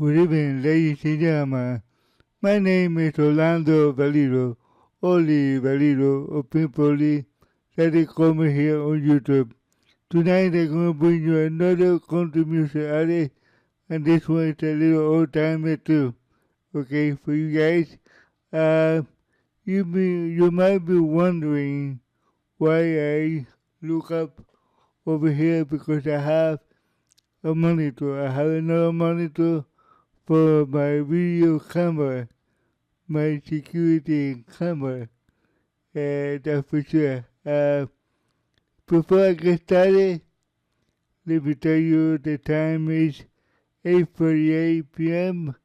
Good evening, ladies and gentlemen. My name is Orlando Valido, Oli Valido, or Pimpoli, that they call me here on YouTube. Tonight I'm going to bring you another country music artist, and this one is a little old timer too. Okay, for you guys, you might be wondering why I look up over here because I have a monitor. I have another monitor for my video camera, my security camera. That's for sure. Before I get started, let me tell you the time is 8:48 p.m.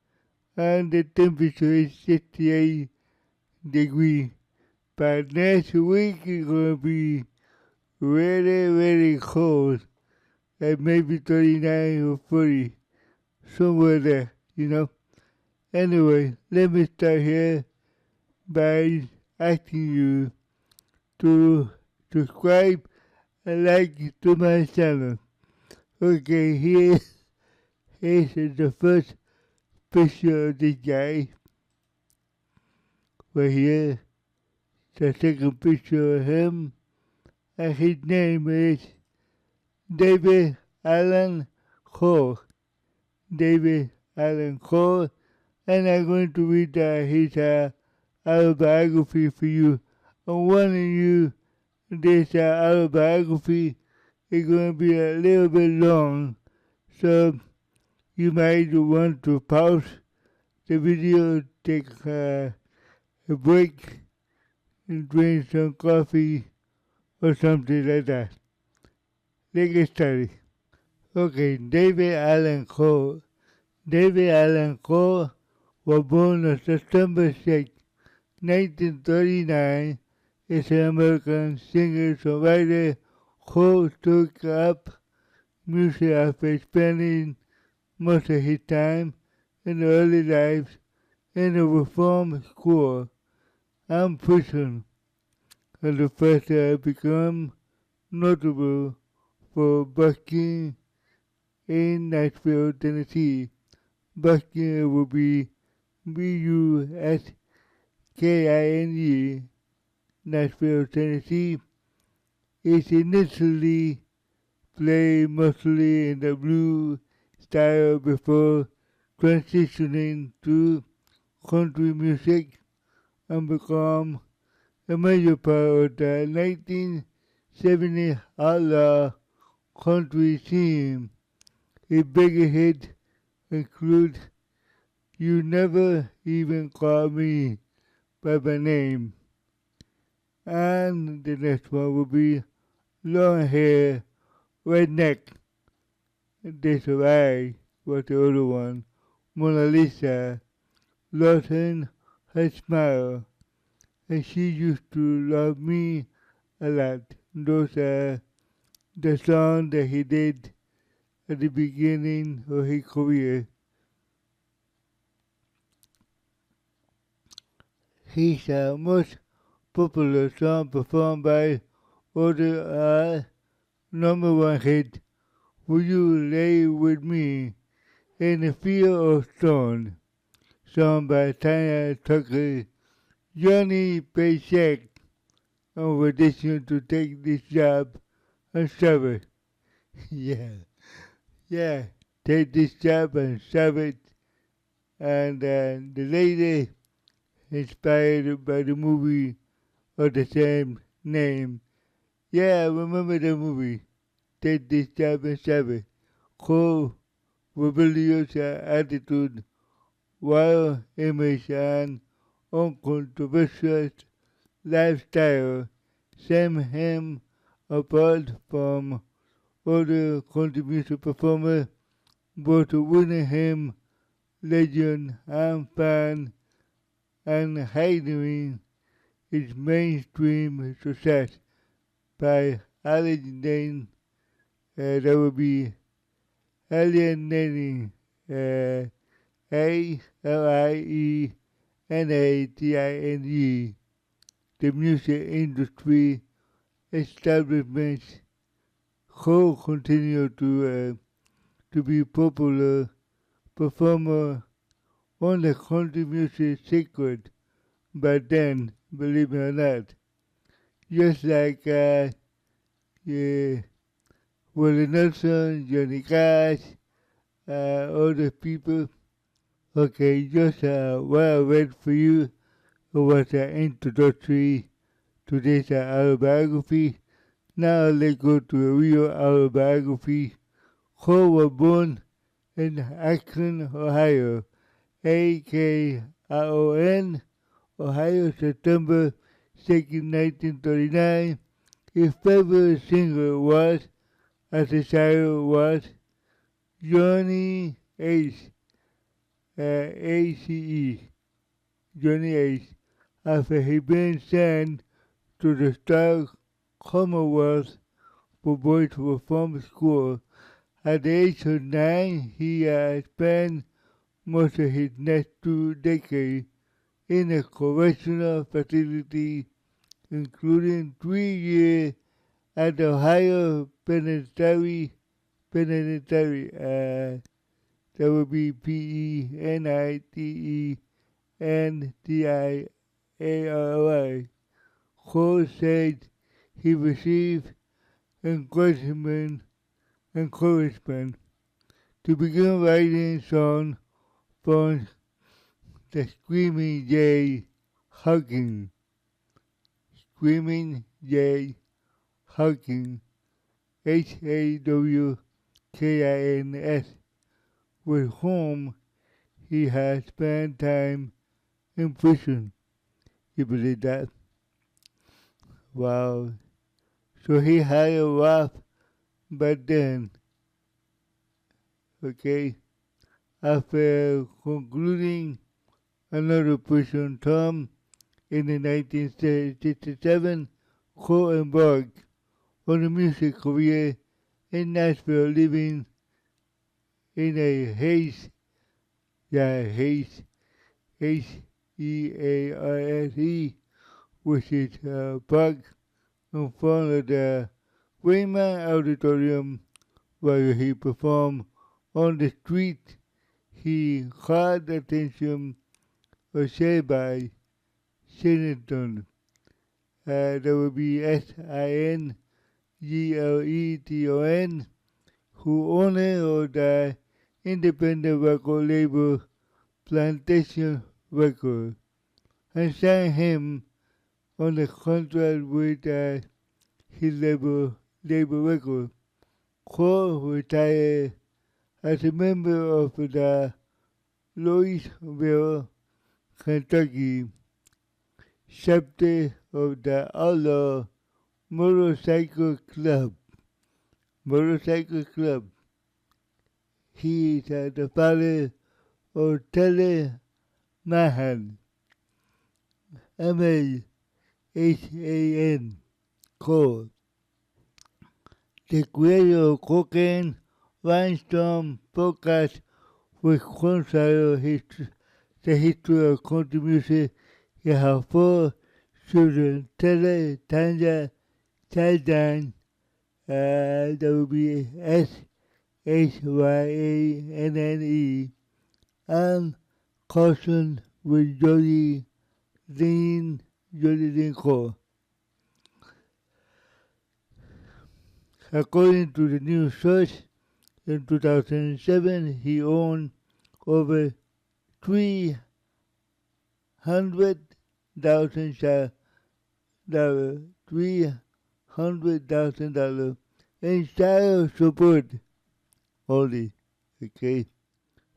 and the temperature is 68 degrees. But next week it's gonna be really, really cold, like maybe 39 or 40, somewhere there, you know. Anyway, let me start here by asking you to subscribe and like to my channel. Okay, here's the first picture of this guy right here. The second picture of him, and his name is David Allan Coe. David Allan Coe, and I'm going to read his autobiography for you. I'm warning you, this autobiography is going to be a little bit long, so you might want to pause the video, take a break, and drink some coffee or something like that. Let's get started. Okay, David Allan Coe. David Allan Coe was born on September 6, 1939. Is an American singer-songwriter who took up music after spending most of his time in the early life in a reform school and prison, and the first become notable for busking in Nashville, Tennessee. Busking will be B-U-S-K-I-N-G, Nashville, Tennessee. Is initially played mostly in the blues style before transitioning to country music and become a major part of the 1970 Outlaw country scene. His biggest hits include You Never Even Call Me by My Name, and the next one will be Long Hair, Redneck. This Right was the other one. Mona Lisa, Lawson, Her Smile, and She Used to Love Me a Lot. Those are the songs that he did at the beginning of his career. His most popular song performed by others are number one hit, Will You Lay With Me in a Field of Stone, sung by Tanya Tucker, Johnny Paycheck, on audition to take this job and serve it. yeah, take this job and serve it. And the lady inspired by the movie of the same name. Yeah, I remember the movie. Take this job and serve it. Cool, rebellious attitude, wild image, and uncontroversial lifestyle set him apart from other country music performers, both winning him legend and fan and hiding its mainstream success by alienating, that would be alienating, ALIENATING, the music industry establishments who continue to be popular performer on the country music circuit by then, believe it or not. Just like yeah, Willie Nelson, Johnny Cash, other people. Okay, just what I read for you was an introductory to this autobiography. Now let's go to a real autobiography. Coe was born in Akron, Ohio, A-K-R-O-N, Ohio, September 2nd, 1939. His favorite singer was, as a child, was Johnny Ace, A-C-E, Johnny Ace, after he been sent to the Star Commonwealth for boys to perform school. At the age of 9, he spent most of his next 2 decades in a correctional facility, including 3 years at the Ohio Penitentiary, that would be Penitentiary. Coe said he received encouragement to begin writing songs from the Screaming Jay Hawkins. Screaming Jay Hawkins, Hawkins, with whom he had spent time in prison. You believe that? Wow. So he had a rough back then, okay? After concluding another prison term in the 1967, Coe embarked on a music career in Nashville, living in a H-E-A-R-S-E, which is a park in front of the Raymond Auditorium, where he performed on the street. He caught the attention of Shelby Singleton. That would be Singleton, who owner of the independent record label Plantation Records, and signed him on a contract with his label record. Coe retired as a member of the Louisville, Kentucky chapter of the Outlaw Motorcycle Club. He is the father of Telly Mahan, M-A-H-A-N, Coe, the creator of Cocaine Rhinestone podcast, which considers the history of country music. He has 4 children: Telly, Tanya, Childan, that would be Shyanne, and cousin with Jody Dean Coe. According to the new source, in 2007 he owned over $300,000 in child support only. Okay,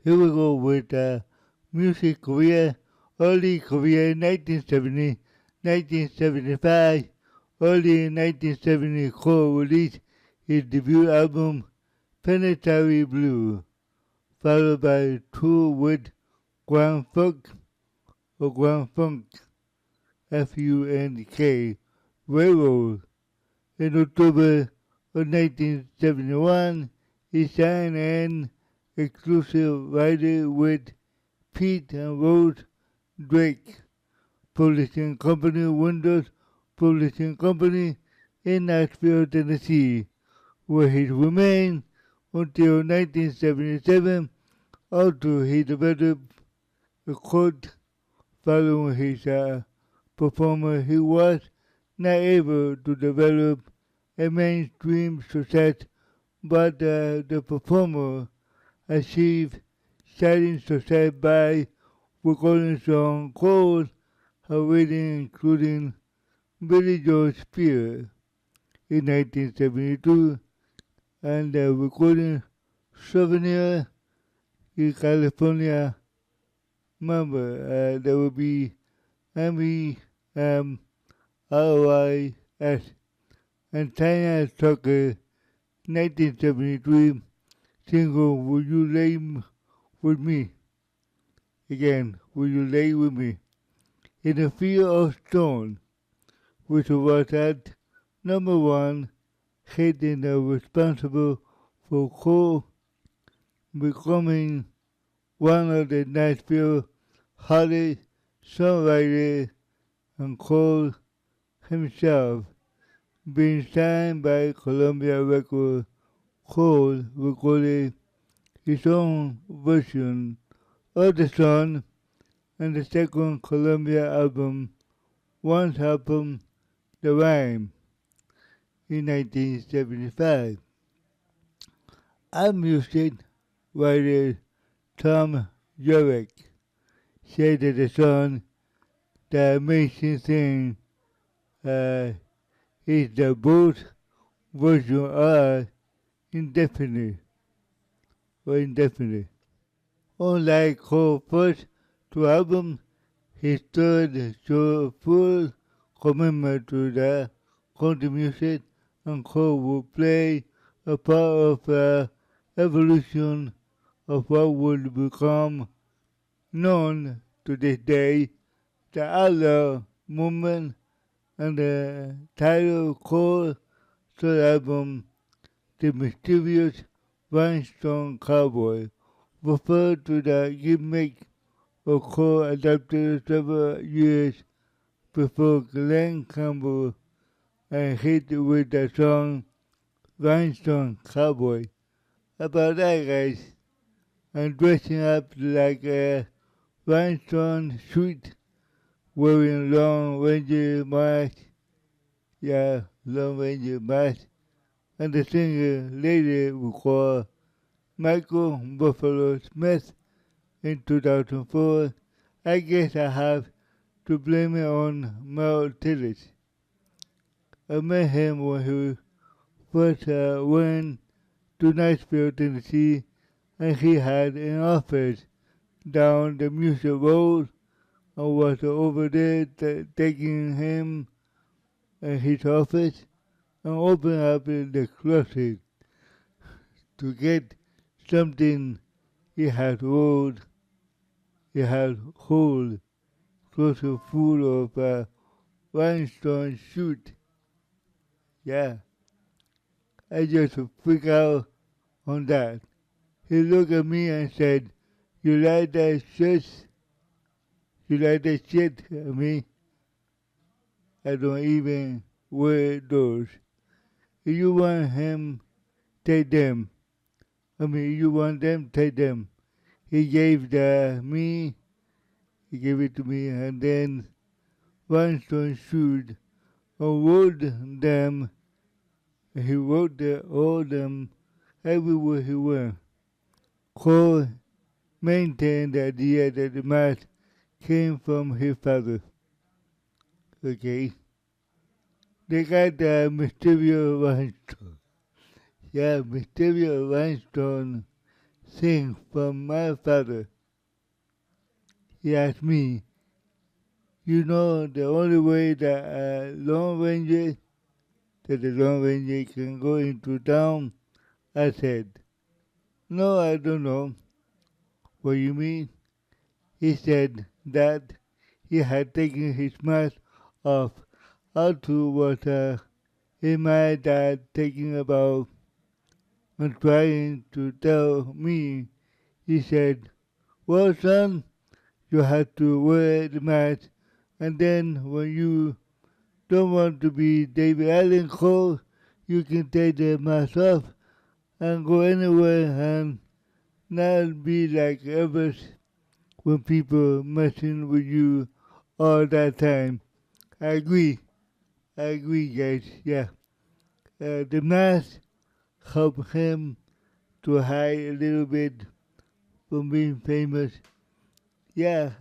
here we go with music career. Early career 1970, 1975. Early in 1970, Coe released his debut album, Planetary Blue, followed by a tour with Grand Funk, F-U-N-K, Railroad. In October of 1971, he signed an exclusive writer with Pete and Rose Drake Publishing Company, Windows Publishing Company in Nashville, Tennessee, where he remained until 1977 Also, he developed a cult following his performance. He was not able to develop a mainstream success, but the performer achieved shining success by recording songs called her wedding, including Billy Joel's Spear in 1972 and recording Souvenir in California. Remember, there will be MEMROIS and China Tucker 1973 single Will You Lay With Me? Again, Will You Lay With Me? In the Fear of Stone, which was at number one, hit and responsible for Coe becoming one of the Nashville hottest songwriters and Coe himself being signed by Columbia Records. Coe recorded his own version of the song and the second Columbia album, Once Upon the Rhyme, in 1975. Music writer Tom York said that the song, the amazing thing, is that both versions are indefinite. Unlike Cole's first two albums, his third showed full commitment to the country music, and Cole would play a part of the evolution of what would become known to this day, the Outlaw movement, and the title Cole third album, The Mysterious Rhinestone Cowboy, referred to the gimmick of Cole adapted several years before Glenn Campbell and hit with the song Rhinestone Cowboy. About that, guys, I'm dressing up like a rhinestone suit, wearing long ranger mask, long ranger mask, and the singer later recorded Michael Buffalo Smith in 2004. I guess I have to blame it on Mel Tillis. I met him when he first went to Nashville, Tennessee, and he had an office down the music road. I was over there taking him in his office and opened up the closet to get something he had rolled, he had hold, closet full of rhinestone shoot. Yeah, I just freaked out on that. He looked at me and said, "You like that shit? You like that shit?" I mean, I don't even wear those. If you want him, take them. If you want them, take them. He gave he gave it to me, and then Rhinestone shoot and wrote them. He wrote all them everywhere he went. Cole maintained the idea that the mask came from his father. Okay. They got the Mysterious Rhinestone. Yeah, Mysterious Rhinestone thing from my father. He asked me, you know the only way that the Lone Ranger can go into town? I said, no, I don't know. What you mean? He said that he had taken his mask off. Arthur was in my dad taking about and trying to tell me. He said, well, son, you have to wear the mask, and then when you don't want to be David Allan Coe, you can take the mask off and go anywhere and not be like others when people messing with you all that time. I agree, guys. Yeah. The mask helped him to hide a little bit from being famous. Yeah,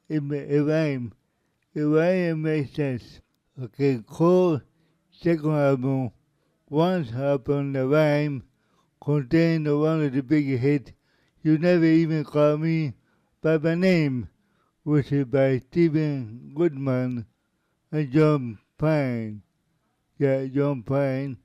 it rhyme. It rhyme and makes sense. Okay, Cole's second album, Once Upon a Rhyme, contained one of the biggest hits, You Never Even Call Me by My Name, which is by Stephen Goodman and John Pine. Yeah, John Pine,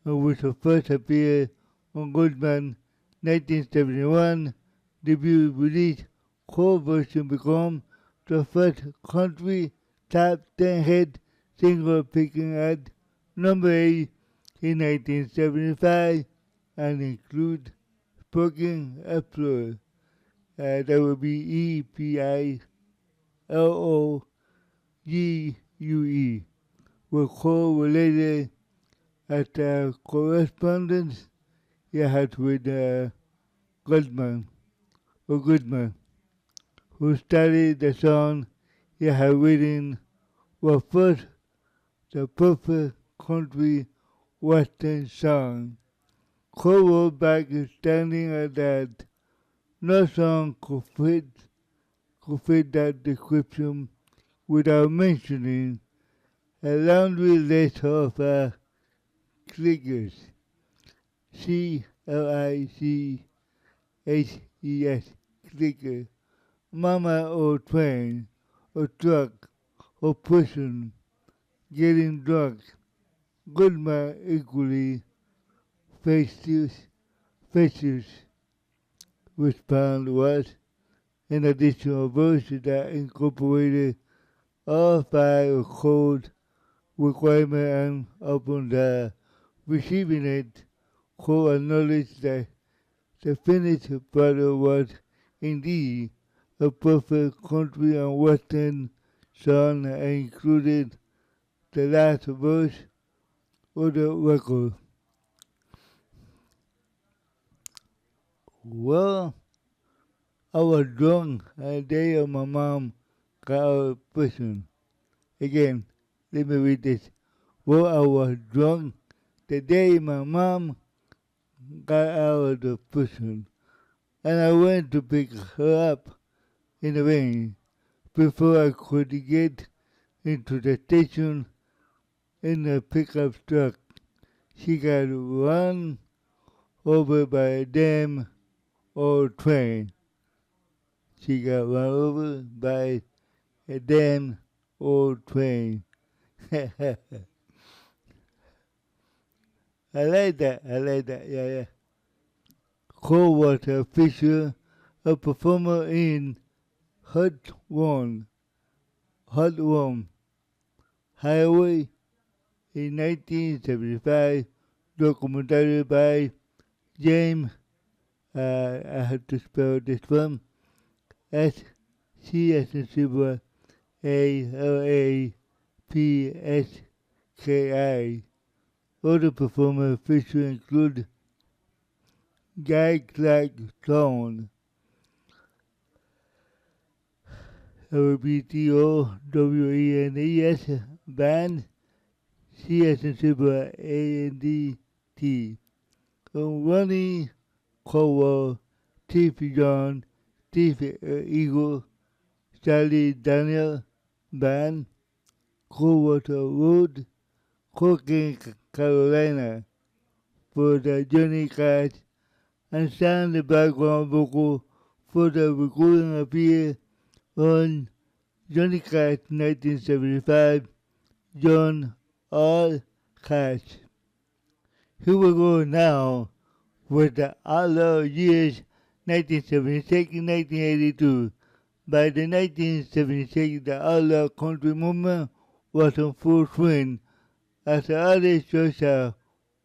which first appeared on Goodman's 1971 debut release. Cole version became the first country top 10 hit single, peaking at number 8 in 1975 and include Spoken Applause. That would be Epillogue, were co-related at correspondence he had with Goodman, who studied the song he had written was first the perfect country western song. Cole wrote back standing at that no song could fit that description without mentioning a laundry list of clickers. CLICHES, clicker. Mama or train, or truck, or person, getting drunk. Goodman equally faces respond was an additional verse that incorporated all five of code requirements, and upon the receiving it, Cole acknowledged that the finished product was indeed a perfect country and western song and included the last verse of the record. Well, I was drunk on the day my mom got out of prison. Again, let me read this. Well, I was drunk the day my mom got out of the prison, and I went to pick her up in the rain. Before I could get into the station in the pickup truck, she got run over by a damn old train. She got run over by a damn old train. I like that. Yeah, yeah. Cole was a feature, a performer in Hot One Highway in 1975, documentary by James, I have to spell this one, S-C as in Silver, A-L-A-P-S-K-I. Other performers featured include Guy Clark Stone, LBTOWENES Band, C as in Silver, A-N-D-T, Ronnie Cowell, Tiffy John, Tiffy Eagle, Charlie Daniel Band, Coldwater Road, Cocaine Carolina, for the Johnny Cash, and sang the background vocal for the recording appeared on Johnny Cash 1975, John R. Cash. Here we go now with the Outlaw years 1976 and 1982. By the 1976, the Outlaw country movement was in full swing as the artists such as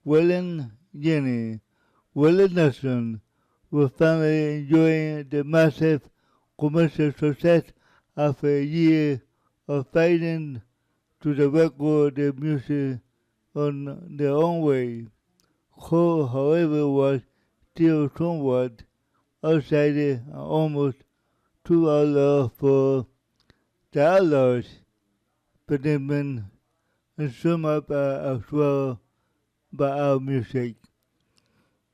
Waylon Jennings, Willie Nelson were finally enjoying the massive commercial success after a year of fighting to the record their music on their own way. Cole, however, was still somewhat outsider, almost too outlaw for the outlaws, but then when and sum up as well by our music.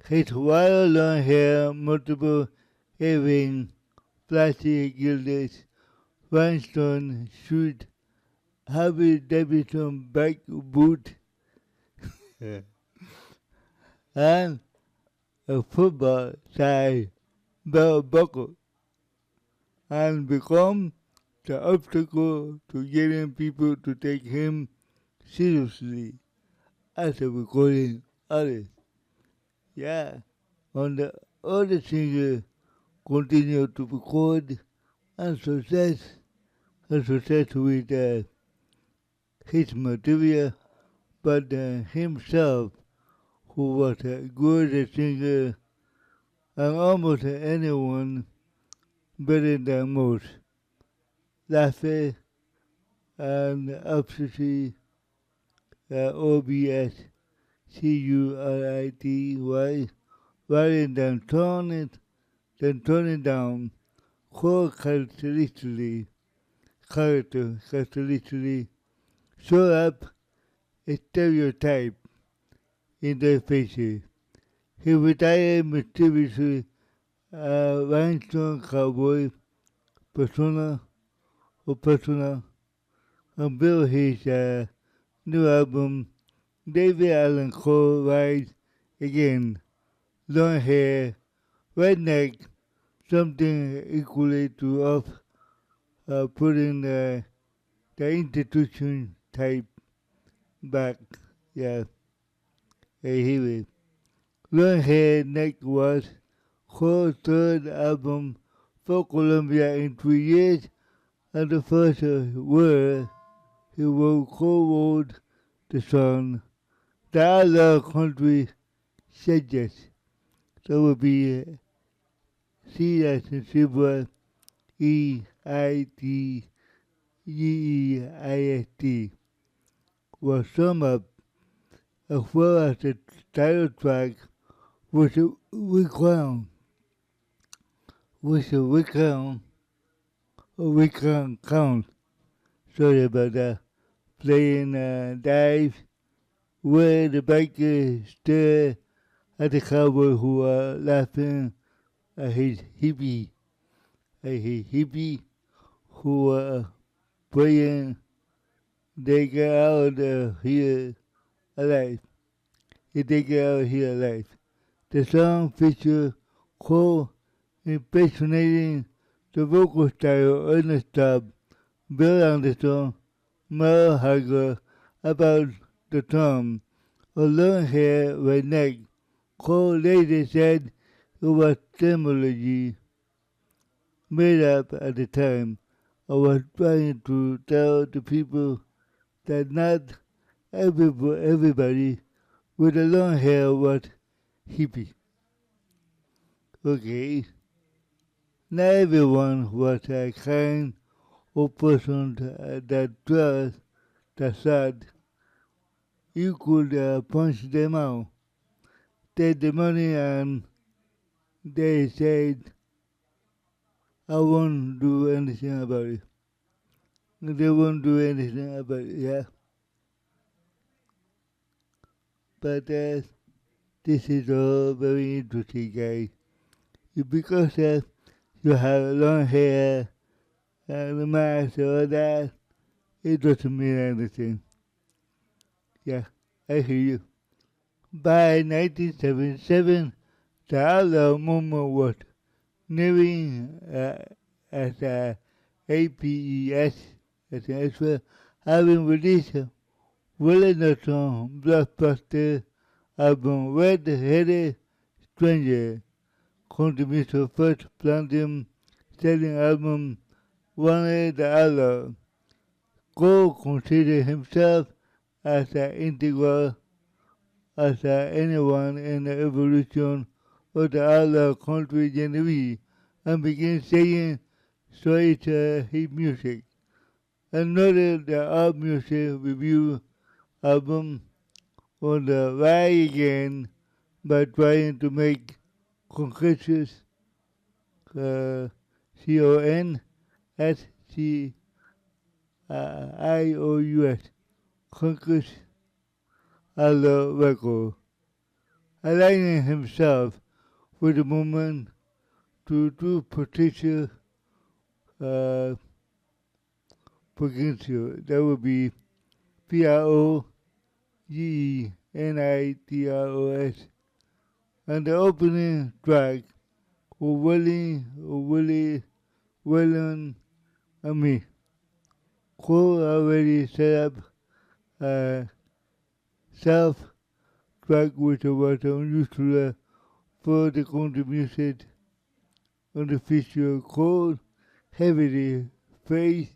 His wild long hair, multiple earrings, flashy gilded rhinestone shoes, Harvey Davidson back boot, and a football size belt buckle, and become the obstacle to getting people to take him seriously as a recording artist. Yeah, on the other singer continued to record and success with his material, but himself, who was a good singer and almost anyone better than most, laughed and obsessively OBS CURITY rather than toning down core characteristically show up a stereotype in their faces. He retired mysteriously rhinestone cowboy persona persona and built his new album David Allan Coe Rise Again. Long hair, redneck, something equally to off putting the institution type back. Yeah, here. Long hair neck was Cole's third album for Columbia in 3 years, and the first word he co-wrote the song. The outlaw country suggest that would be C as in Silver, EITGEIST was summed up as well as the title track which we can count. Sorry about that. Playing dive where the biker stare at the cowboy who are laughing at his hippie who are praying they get out of here alive. If they get out of here alive. The song features Cole impersonating the vocal style of Ernest Tubb, Bill Anderson, Merle Haggard about the term, a long-haired redneck. Cole later said it was terminology made up at the time. I was trying to tell the people that not everybody with a long hair was hippie. Okay, not everyone was a kind of person that trust that thought you could punch them out, take the money, and they said, I won't do anything about it. They won't do anything about it, yeah. But this is all very interesting, guys. Because you have long hair and a mask or that, it doesn't mean anything. Yeah, I hear you. By 1977, the outlaw movement was nearing as a APES, as an expert, having released Willie Nelson blockbuster album Red-Headed Stranger, contributed first platinum selling album Wanted the Outlaw. Coe considered himself as an integral as anyone in the evolution of the outlaw country genre and began saying sorry to his music. Another the Art Music Review album on the rise again by trying to make conclusions CONSCIOUS, Conquers Outlaw record, aligning himself with the movement to do potential uh, potential. That would be PROGENITROS. And the opening track was Willing and me. Coe already set up a self-track which was unusual for the country music on the feature called heavily plays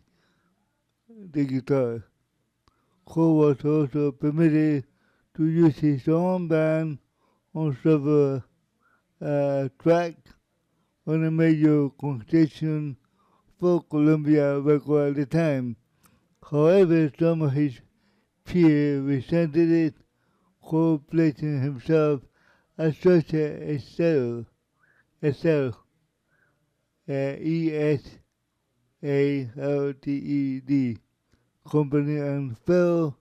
the guitar. Coe was also permitted to use his own band on several tracks on a major concession for Columbia record at the time. However, some of his peers resented it, Coe placing himself as such a ESALTED company and felt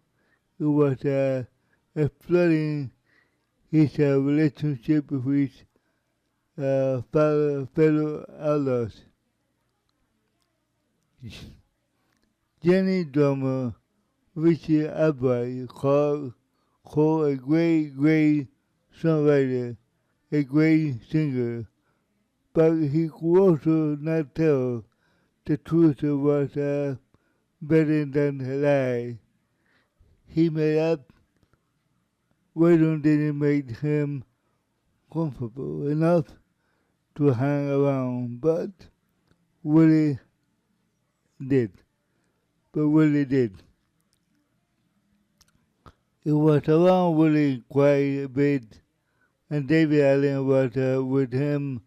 it was exploiting his relationship with fellow outlaws. Jenny drummer Richie Albright called a great songwriter, a great singer, but he could also not tell the truth was better than a lie. He made up Waylon didn't make him comfortable enough to hang around, but Willie did. But Willie did. It was around Willie quite a bit, and David Allen was with him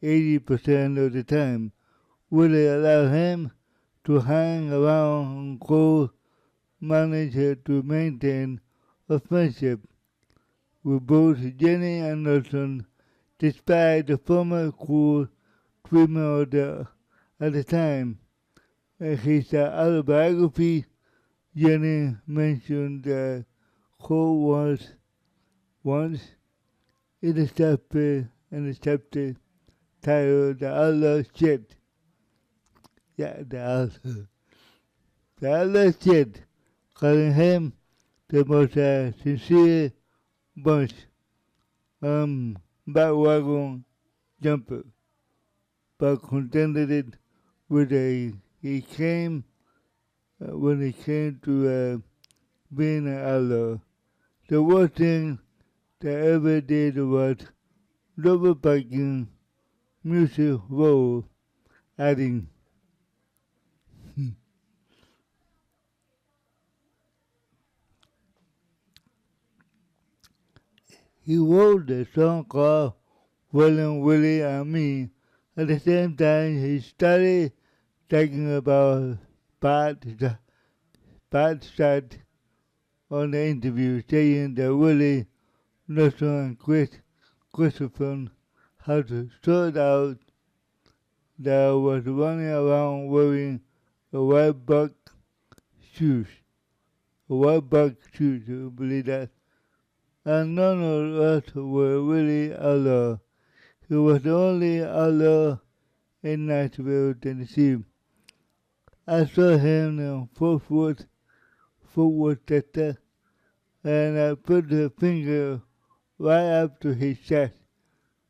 80% of the time. Willie allowed him to hang around and Coe managed to maintain a friendship with both Jenny and Nelson, despite the former cool treatment at the time. In his autobiography, Jenny mentioned that Coe was once in a chapter titled The Outlaw Shit. Yeah, the Outlaw Shit, calling him the most sincere bunch, bandwagon jumper, but contended it with when it came to being an outlaw. The worst thing they ever did was double backing music role, adding, he wrote the song called Willin' Willie and Me. At the same time, he started talking about bad shot on the interview, saying that Willie, Nelson, and Christopher had sold out that was running around wearing a shoes, white buck shoes, you believe that? And none of us were really outlaw. He was the only outlaw in Nashville, Tennessee. I saw him in Fort Texas, and I put the finger right up to his chest.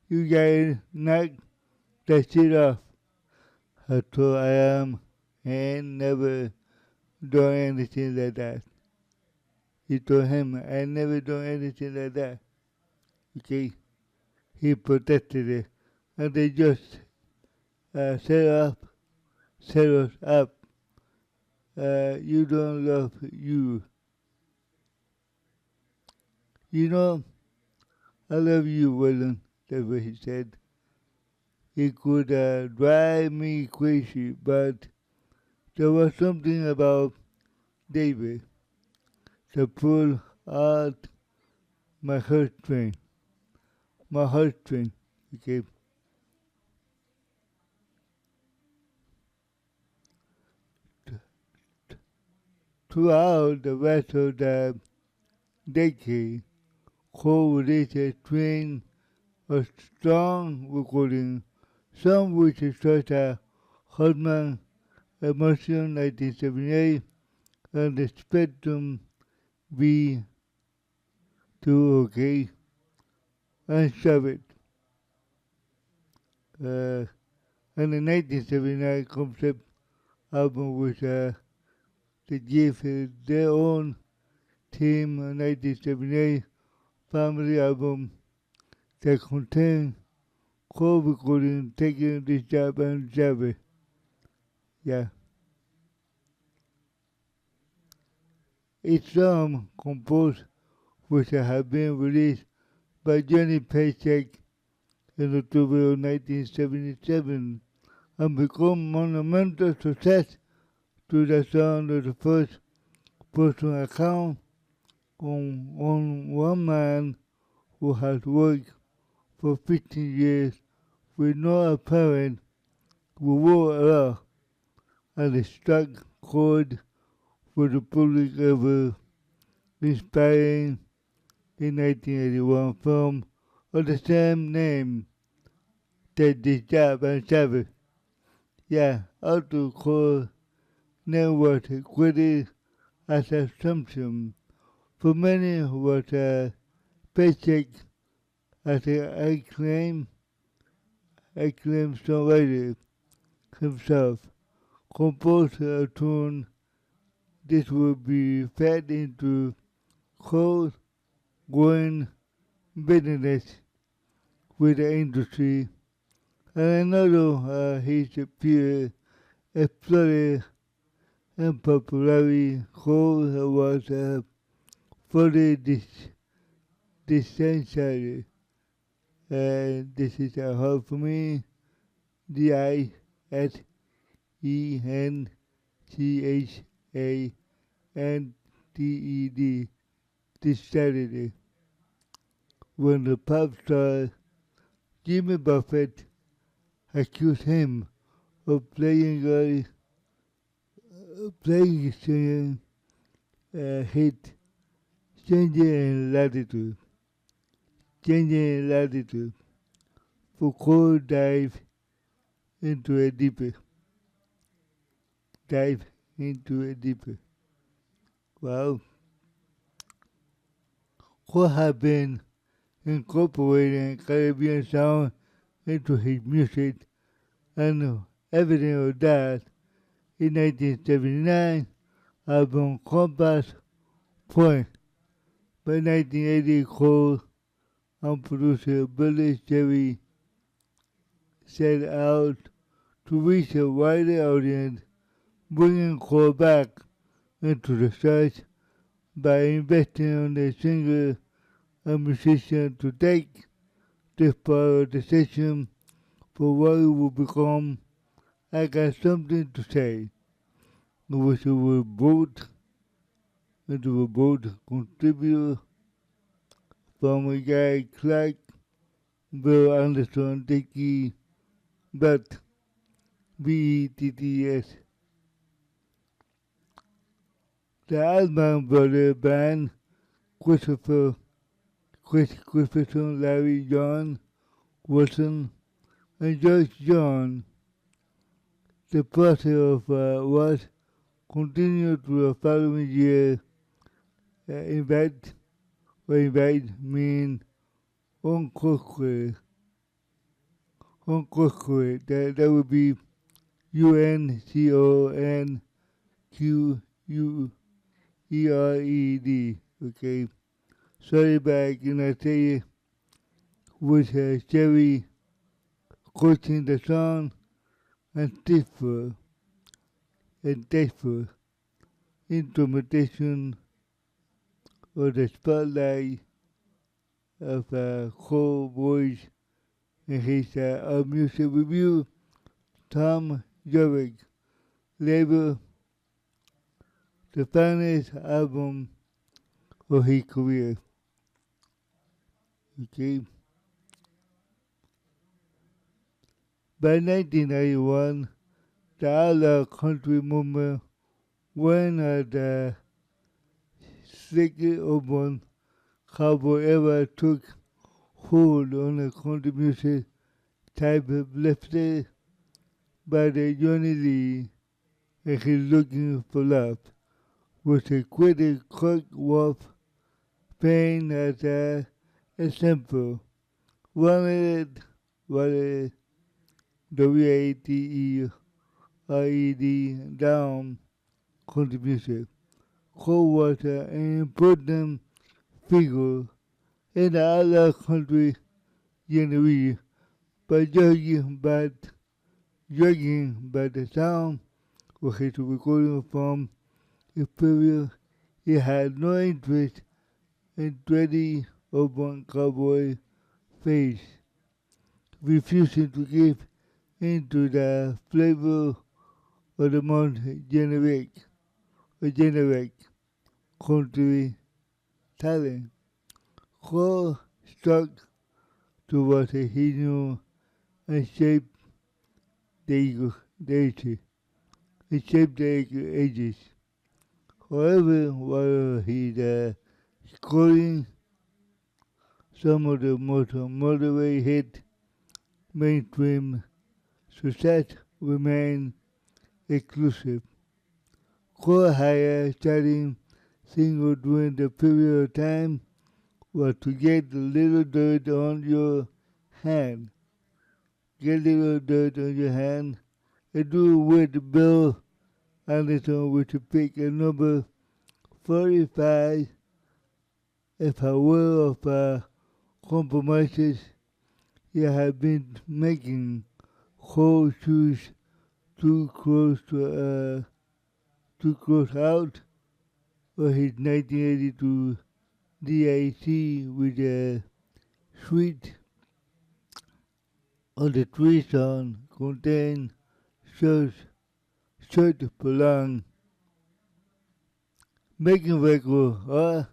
You guys knock that shit off. I told I ain't never done anything like that. He told him, I never done anything like that. Okay? He protested it. And they just set us up. You don't love you. You know, I love you, William. That's what he said. He could drive me crazy, but there was something about David that pulled out my heartstring. Okay? Throughout the rest of the decade, Coe released a string of strong recordings, some which such as Hotman, Emotion 1978, and the Spectrum V2 OK, and Shabbat. And the 1979 concept album which they gave their own theme, 1978 family album that contained co-recording taking this job and Java. Yeah. Each song composed which have been released by Johnny Paycheck in October of 1977 and become monumental success to the sound of the first person account on one man who has worked for 15 years with no apparent reward at all, and struck chord for the public ever, inspiring in 1981 film of the same name that this job and Sabbath. Yeah, Allan Coe was credited as assumption for many was a paycheck as an acclaimed songwriter himself, composed a tune this would be fed into cold, growing bitterness with the industry, and another his peer exploded in popularity. Cold was fully dissented, and this is hard for me. DISENCHANDED this Saturday when the pop star Jimmy Buffett accused him of playing singing hit changing latitude. Foucault into a deeper, dive into a deeper. Wow. Coe had been incorporating Caribbean sound into his music, and evidence of that in 1979 album Compass Point. By 1980, Coe and producer Billy Jerry set out to reach a wider audience, bringing Coe back into the search by investing on a singer and musician to take this part of the session for what it would become. I got something to say, which it will both contribute from a guy Clark, Bill Anderson, Dickie, but BETTS. The Allman Brothers band, Christopherson, Larry, John, Wilson, and George John. The process of was continued through the following year. Invite mean uncorporate. That would be UNCONQUERED. Okay. Sorry, back in I tell you, with Jerry coaching the song and tasteful implementation of the spotlight of Coe voice in his music review. Tom Jorvik labeled the finest album of his career. Okay. By 1991, the Outlaw country movement one of the slickest urban cowboy ever took hold on a country music type lifted by the Johnny Lee and he's looking for love. With a quick quick walk, pain as a example. Wanted was W-A-T-E-R-E-D down contribution. Cold water an important figure in the other country generally, but judging by the sound of his recording from his period, he had no interest in 20 urban cowboy face, refusing to give into the flavor of the more generic country talent. Coe stuck to what he knew and shaped the ages. However, while he scoring some of the most moderate hit mainstream success remained exclusive. Core higher starting single during the period of time was to get a little dirt on your hand. Get a little dirt on your hand and do with Bill Anderson, which pick a number 45 if aware of compromises he had been making. Whole shoes too close out of his 1982 DIC with a suite on the tree song contained such prolonged making record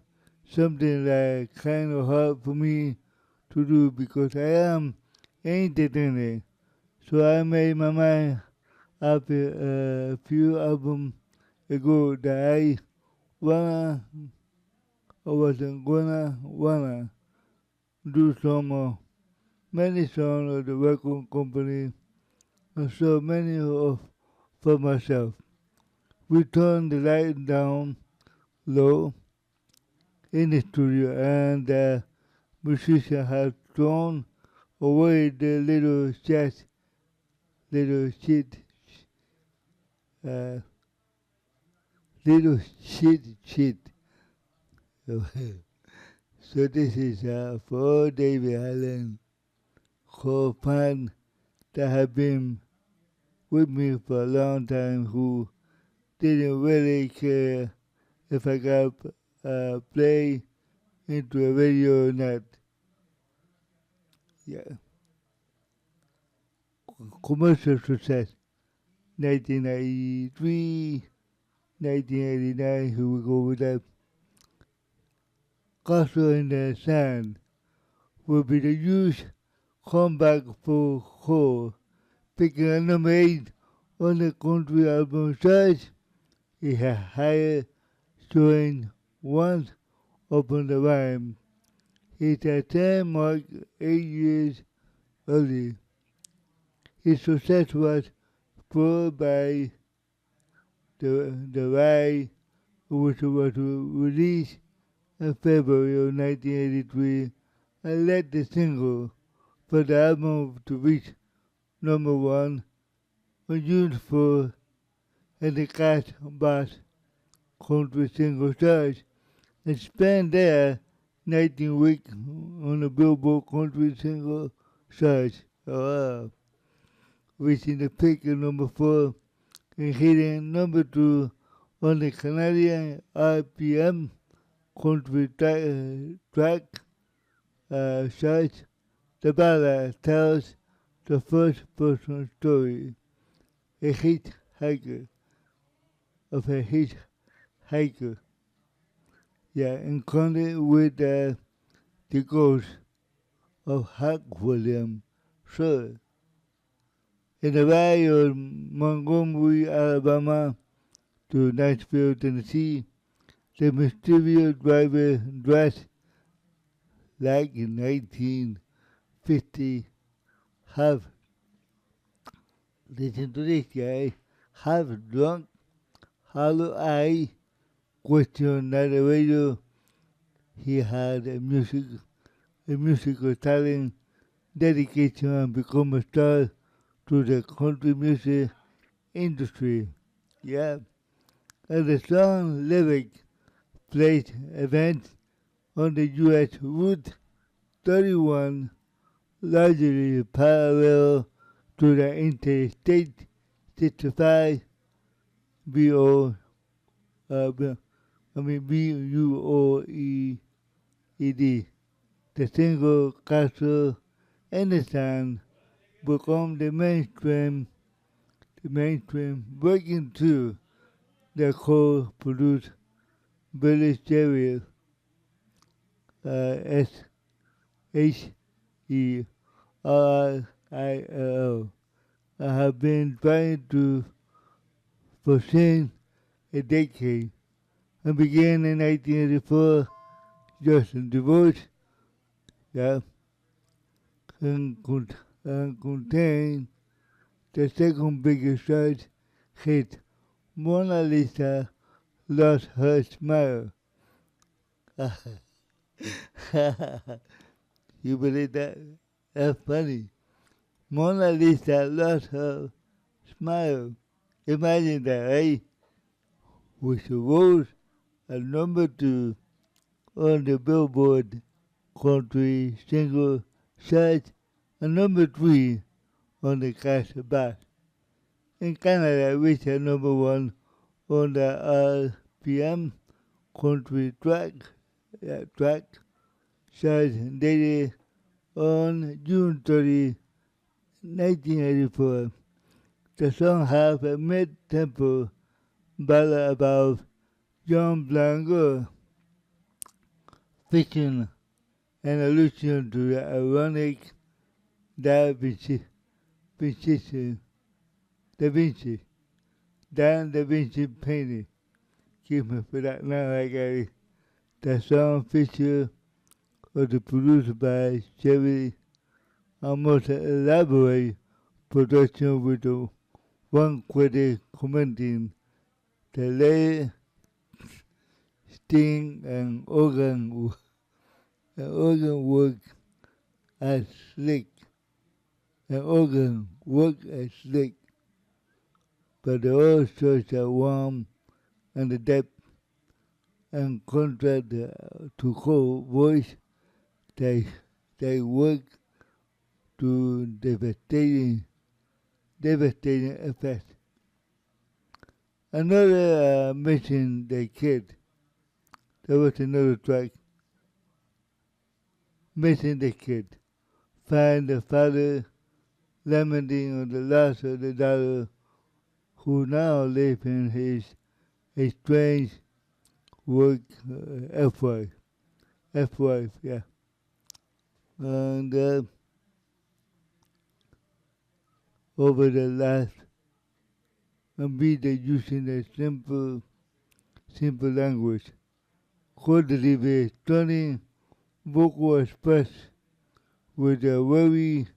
something like kind of hard for me to do because I am entertaining. So I made my mind up a few albums ago that I wasn't wanna do some many songs of the record company and so many of for myself. We turned the light down low in the studio and the musician had thrown away the little uh, shit. So this is for David Allan Coe fan that have been with me for a long time who didn't really care if I got play into a radio or not. Yeah. Commercial success. 1993, 1989, here we go with that. Castle in the Sand will be the huge comeback for Coe, picking a number 8 on the country album chart. He had higher showing once upon the rhyme. His attempt marked 8 years early. His success was spurred by the ride, which was released in February of 1983 and led the single for the album to reach number 1 on June 4 in the Cash Box country single chart and spent there 19 weeks on the Billboard country single chart, reaching the peak of number 4 and hitting number 2 on the Canadian RPM country track chart. The ballad tells the first-person story, a hitchhiker, of a hitchhiker, encountered with the ghost of Hank William Sir. In the valley of Montgomery, Alabama, to Nashville, Tennessee. The mysterious driver dressed like in 1950, half, listen to this guy, half drunk, hollow eye, questioned at the radio. He had a musical talent, dedication, and become a star to the country music industry. Yeah, and the song lyric played events on the U.S. Route 31, largely parallel to the Interstate 65 BO, BUOEED. The single Castle and the Sun become the mainstream, breaking through the Coe produced Billy Jerry, SHERRILL. I have been trying to for since a decade and began in 1984 just in divorce, yeah, and contained the second biggest chart hit. Mona Lisa lost her smile. You believe that? That's funny. Mona Lisa lost her smile. Imagine that, right? Which rose at number 2 on the Billboard country single chart and number 3 on the cash back. In Canada, reached at number 1 on the RPM country track chart dated on June 30, 1984. The song has a mid-tempo ballad about John Blanco, fiction an allusion to the ironic Da Vinci, Da Vinci, Dan Da Vinci painting. Excuse me for that now, I got it. The song feature was produced by Chevy, almost elaborate production with the one critic commenting the late sting and organ work as slick, but the old church are warm and the depth and contrast to Coe voice, they work to devastating effect. Another Missing the Kid. There was another track, Missing the Kid. Find the father lamenting on the loss of the daughter who now lives in his estranged work F-wife, yeah. And over the last, and be the using a simple language. Could deliver stunning vocal express with a very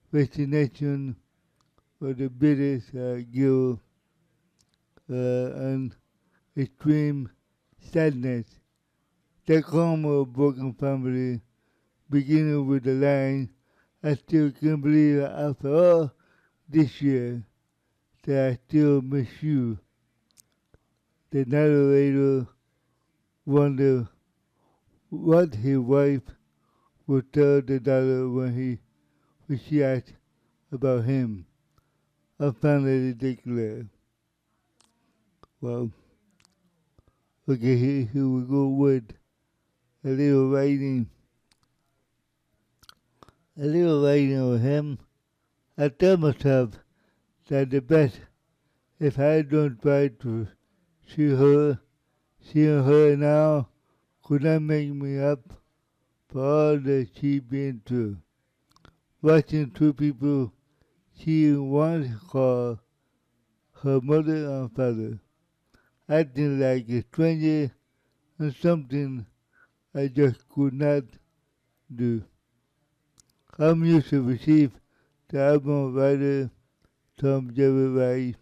fascination of the British guilt and extreme sadness. The calm of a broken family, beginning with the line, I still can't believe that after all this year that I still miss you. The narrator wondered what his wife would tell the daughter when she asked about him. I found it ridiculous. Well, okay, here we go with a little writing of him. I tell myself that the best if I don't try to seeing her now could not make me up for all that she's been through. Watching two people she once called her mother and father, acting like a stranger and something I just could not do. I'm used to receive the album writer Tom Jerry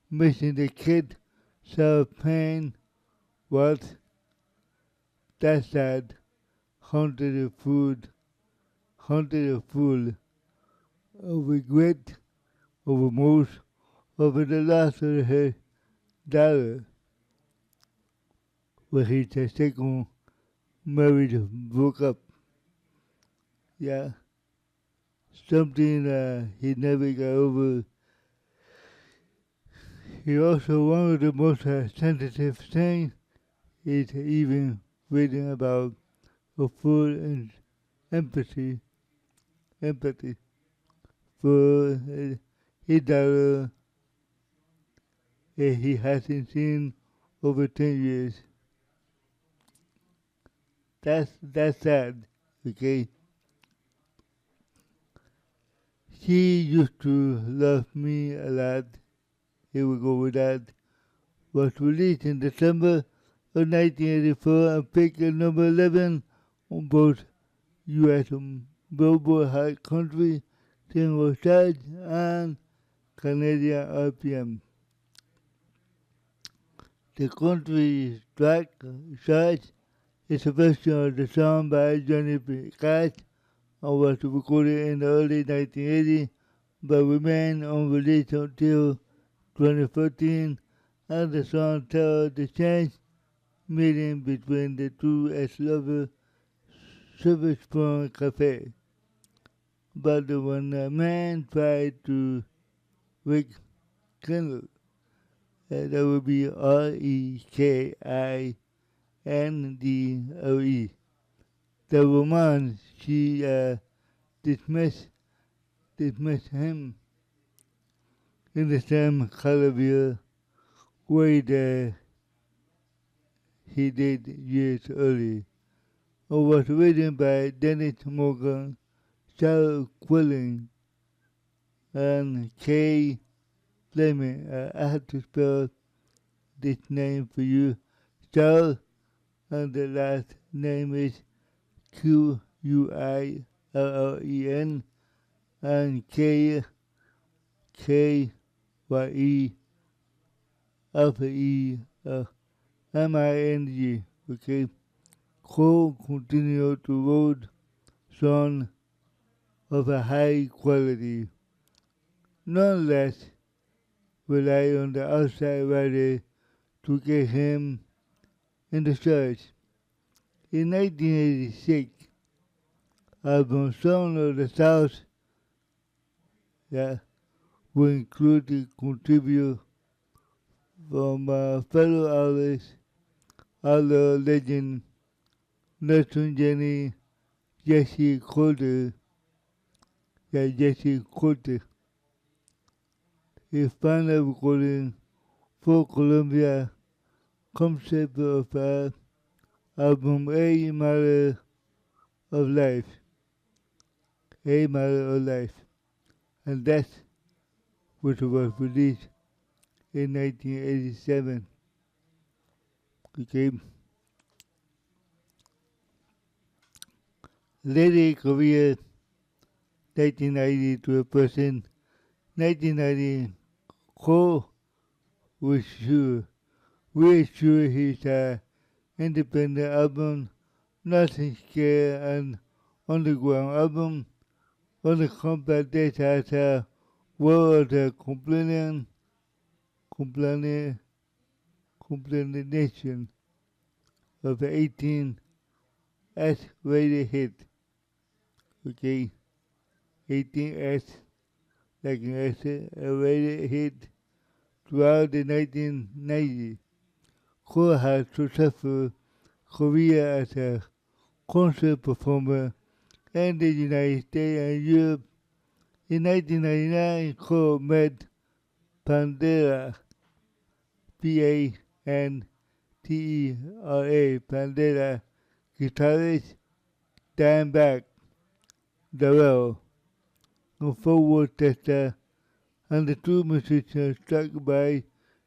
missing the kid, so pain was that sad, haunted a fool of regret, of remorse, over the loss of her daughter, when his second marriage broke up. Yeah, something he never got over. He also one of the most sensitive things is even reading about a full empathy, empathy for his daughter he hasn't seen over 10 years. That's sad, okay? She used to love me a lot. Here we go with that. Was released in December of 1984 and peaked at number 11 on both U.S. Billboard Hot Country Single Charts and Canadian RPM. The country track chart is a version of the song by Johnny Cash and was recorded in the early 1980s but remained unreleased until 2014 as the song tells the chance meeting between the two ex-lovers service from cafe. But when a man tried to rekindle, that would be REKINDLE. The romance, she dismissed, dismissed him in the same caliber way that he did years earlier. It was written by Dennis Morgan, Charles Quillen, and Kay Fleming. I have to spell this name for you. Charles, and the last name is Quillen, and Kye, Alpha E, MING. Okay. Coe continued to write songs of a high quality, nonetheless rely on the outside writer to get him in the charts. In 1986, album Song of the South yeah, will include the contribute from fellow artists, Outlaw legend Nelson Jenny, Jesse Coulter, Jesse Coulter. His final recording for Columbia concept of album A Matter of Life, A Matter of Life, and that's which was released in 1987. Okay. Later career, 1990 to a person, 1990, Coe reassured his independent album, Nothing Scare, and underground album on the compact disc as a world of compilation of 18 S-rated hits. Okay, 18 S, like an S, a rated hit throughout the 1990s. Coe had successful career as a concert performer in the United States and Europe. In 1999, Coe met Pandera, P-A-N-T-E-R-A, Pandera guitarist Dimebag Darrell, a forward tester and the two musicians struck by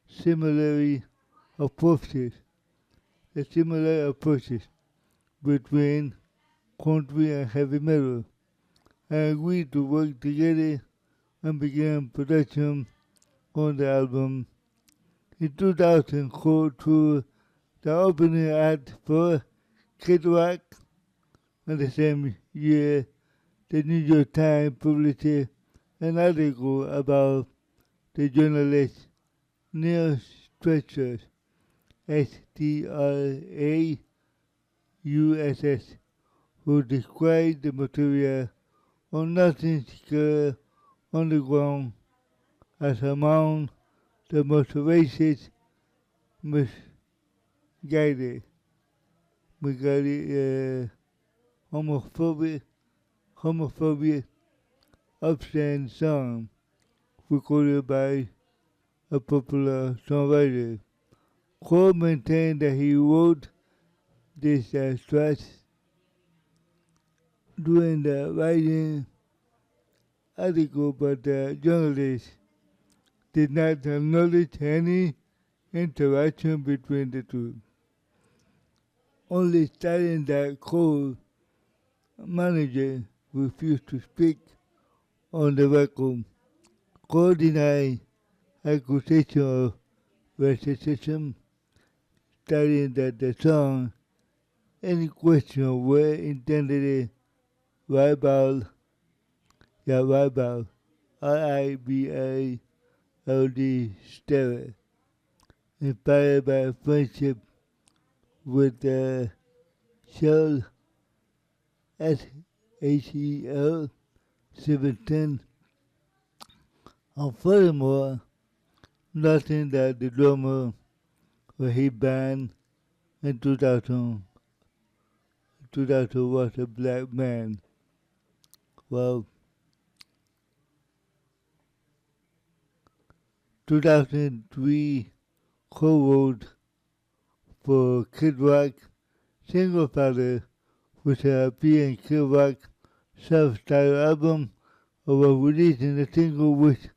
similar approaches, the similar approaches between country and heavy metal, and agreed to work together and began production on the album. In 2000, Coe toured the opening act for Kid Rock, and the same year, the New York Times published an article about the journalist Neil Strauss, Strauss, who described the material on Nothing Secure Underground as among the most racist, misguided, homophobic, obscene song recorded by a popular songwriter. Coe maintained that he wrote this track during the writing article, but the journalist did not acknowledge any interaction between the two, only stating that Coe's manager refused to speak on the record. Coe denied accusation of racism, stating that the song in question were intended rival, RIBALD stereo, inspired by a friendship with the Shell SHEL 710, and furthermore, noting that the drummer of his band in 2000 was a black man. Well, 2003 co-wrote for Kid Rock Single Father, which appeared in Kid Rock self-titled album, was releasing the single which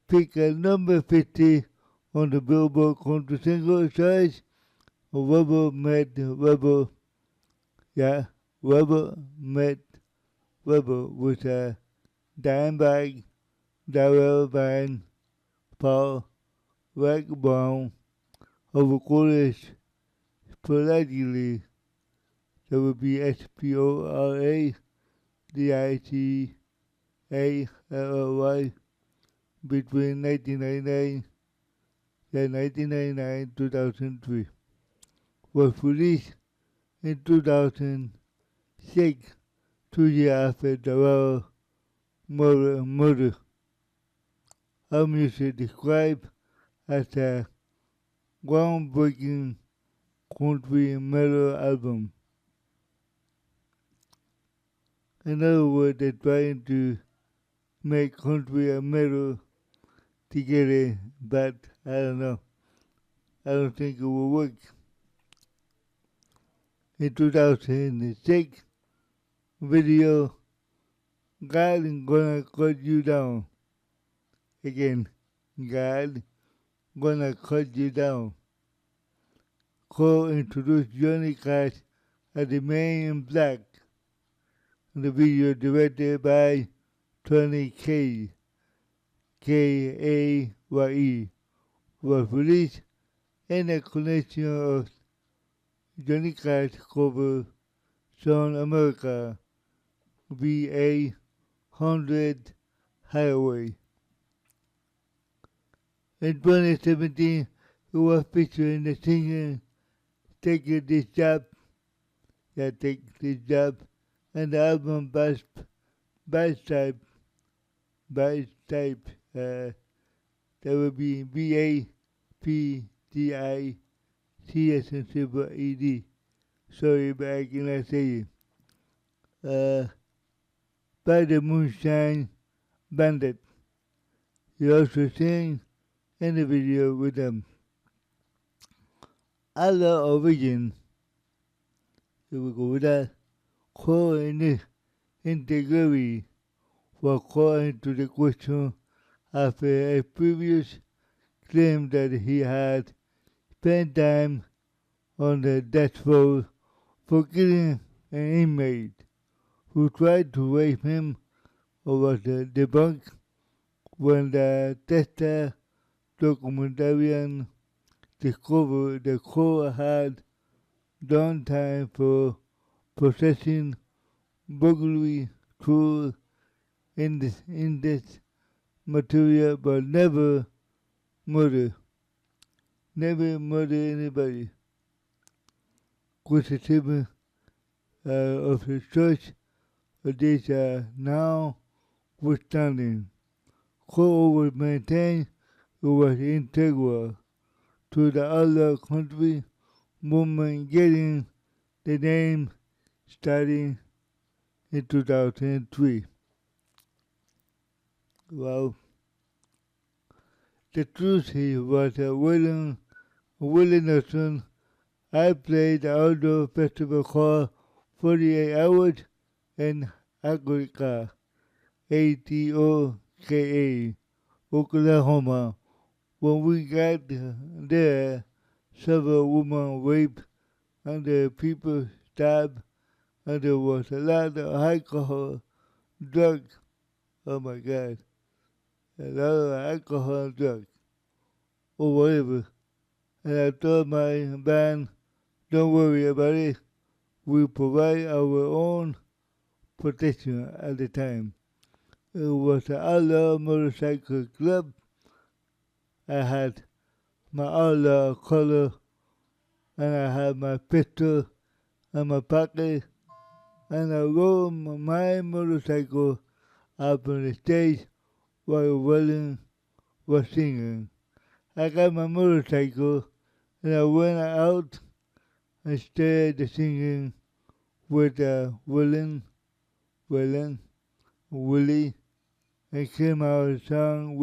peaked at number 50 on the Billboard Country Single Charts. Rubber met rubber, rubber met rubber with Dimebag, Darrell Vine, Paul Ragbone, of recorded sporadically. That would be SPORADITALLY between 1999 and 2003. Was released in 2006, 2 years after Darrell murder. Our music described as a groundbreaking country metal album. In other words, they're trying to make country and metal together, but I don't know. I don't think it will work. In 2006, video, God Gonna Cut You Down. Again, God Gonna Cut You Down. Coe introduced Johnny Cash as the man in black. The video directed by Tony Kaye, Kaye, was released in a collection of Johnny Cash cover Song America, VA 100 Highway. In 2017, it was featured in the singer Take This Job, and the album Bass Type, that would be BAPTICSNCED. Sorry, but I cannot say it. By the Moonshine Bandit. He also sang in the video with them. Outlaw Origin. Here we go with that. Coe in this integrity was called into the question after a previous claim that he had spent time on the death row for killing an inmate who tried to rape him was debunked when the Testa documentarian discovered the Coe had done time for possessing burglary through in this material, but murder. Never murder anybody. Criticism of the church this now withstanding. Coe was maintained it was integral to the Outlaw country movement getting the name starting in 2003. Well, the truth he was a willing nation. I played the outdoor festival called 48 Hours in Agrica, Atoka, Oklahoma. When we got there, several women raped and the people stabbed, and there was a lot of alcohol, drugs. Oh my God, a lot of alcohol and drugs, or whatever. And I told my band, don't worry about it. We provide our own protection at the time. It was an outlaw motorcycle club. I had my outlaw color and I had my pistol in my pocket and I rode my motorcycle up on the stage while William was singing. I got my motorcycle and I went out and started singing with Willie, and came out a song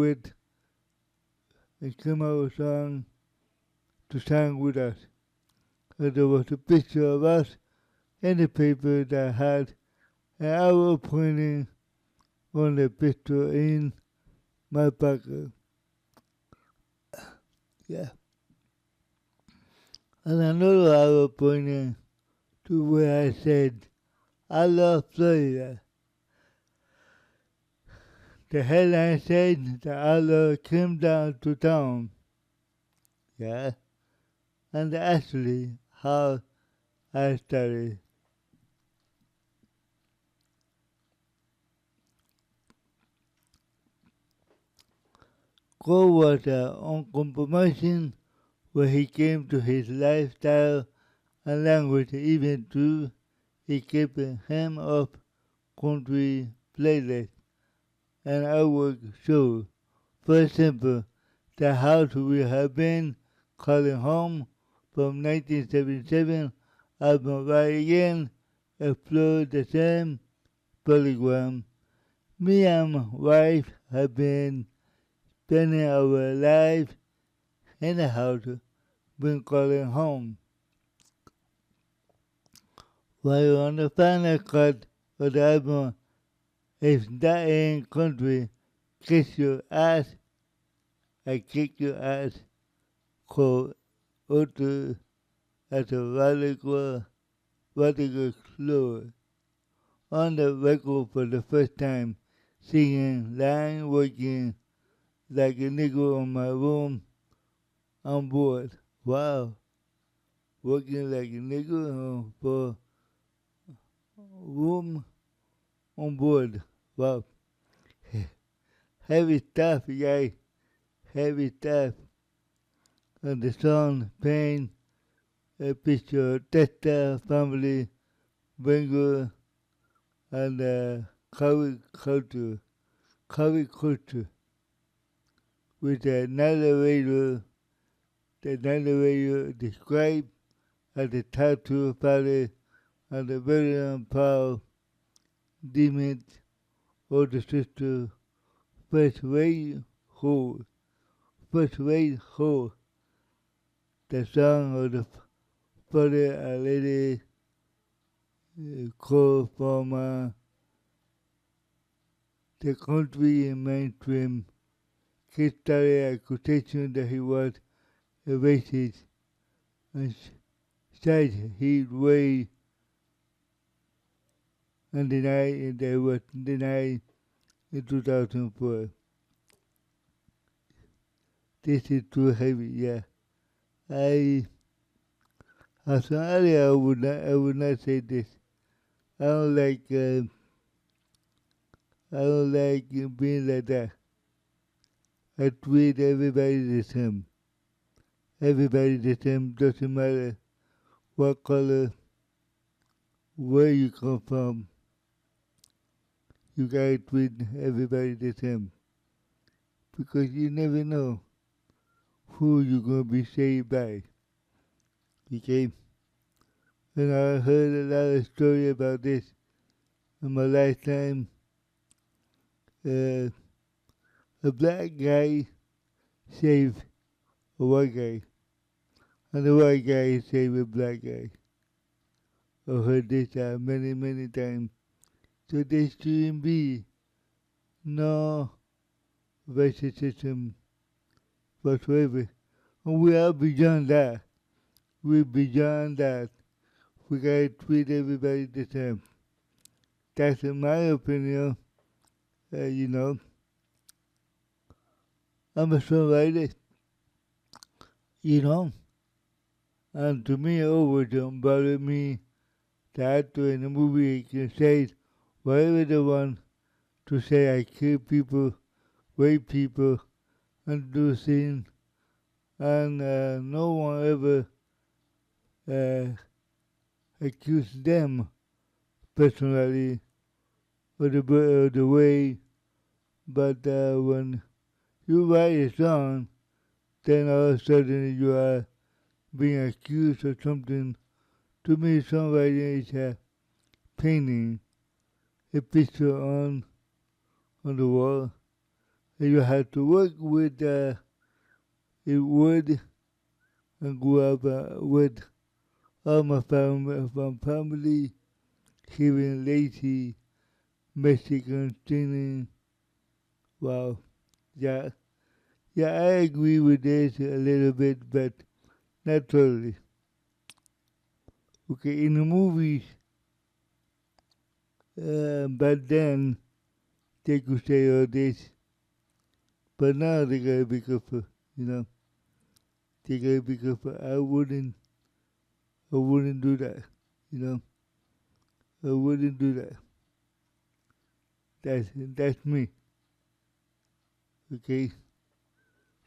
to sing with us. And there was a picture of us in the paper that had an arrow pointing on the picture in my pocket. Yeah. And another arrow pointing to where I said, I love Florida. The headline said the outlaw came down to town. Yeah. And actually, how I started. Coe was uncompromising when he came to his lifestyle and language, even though he kept him up country playlist and outwork show. For example, the house we have been calling home from 1977 album Right Again explored the same polygram. Me and my wife have been spending our lives in the house been calling home. While on the final cut of the album, if that ain't country, kiss your ass, I kick your ass, called Otto at a radical slower. On the record for the first time, singing line working like a nigga on my room on board. Wow, working like a nigga for room on board. Wow, heavy stuff, guys, heavy stuff. And the song paint a picture of Testa family, Bengal, and Kawi culture, with the narrator described as the tattoo party and the very proud demon or the sister first rate whole, the song of the father a lady called from the country mainstream he started accusation that he was a racist and said he'd weigh and denied and they was denied in 2004. This is too heavy, yeah. I, as an ally, I would not say this. I don't like, I don't like being like that. I treat everybody the same. Everybody the same, doesn't matter what color, where you come from. You gotta treat everybody the same. Because you never know who you're gonna be saved by. Okay? And I heard a lot of stories about this in my lifetime. Uh, a black guy saved a white guy, and the white guy saved a black guy. I've heard this many, many times. So there shouldn't be no racism whatsoever. And we are beyond that. We're beyond that. We gotta treat everybody the same. That's in my opinion. You know, I'm a songwriter, you know, and to me, it always don't bother me. The actor in the movie can say whatever they want to say. I kill people, rape people, and do things, and no one ever accused them personally or the way. But when you write a song, then all of a sudden you are being accused of something. To me, songwriting is painting a picture on the wall. And you have to work with a wood and grew up with all my family hearing lazy Mexican singing. Wow. Yeah. Yeah, I agree with this a little bit, but not totally. Okay, in the movies, back then, they could say all this, but now they gotta be careful, you know. They gotta be careful. I wouldn't do that, you know. I wouldn't do that. That's me, okay.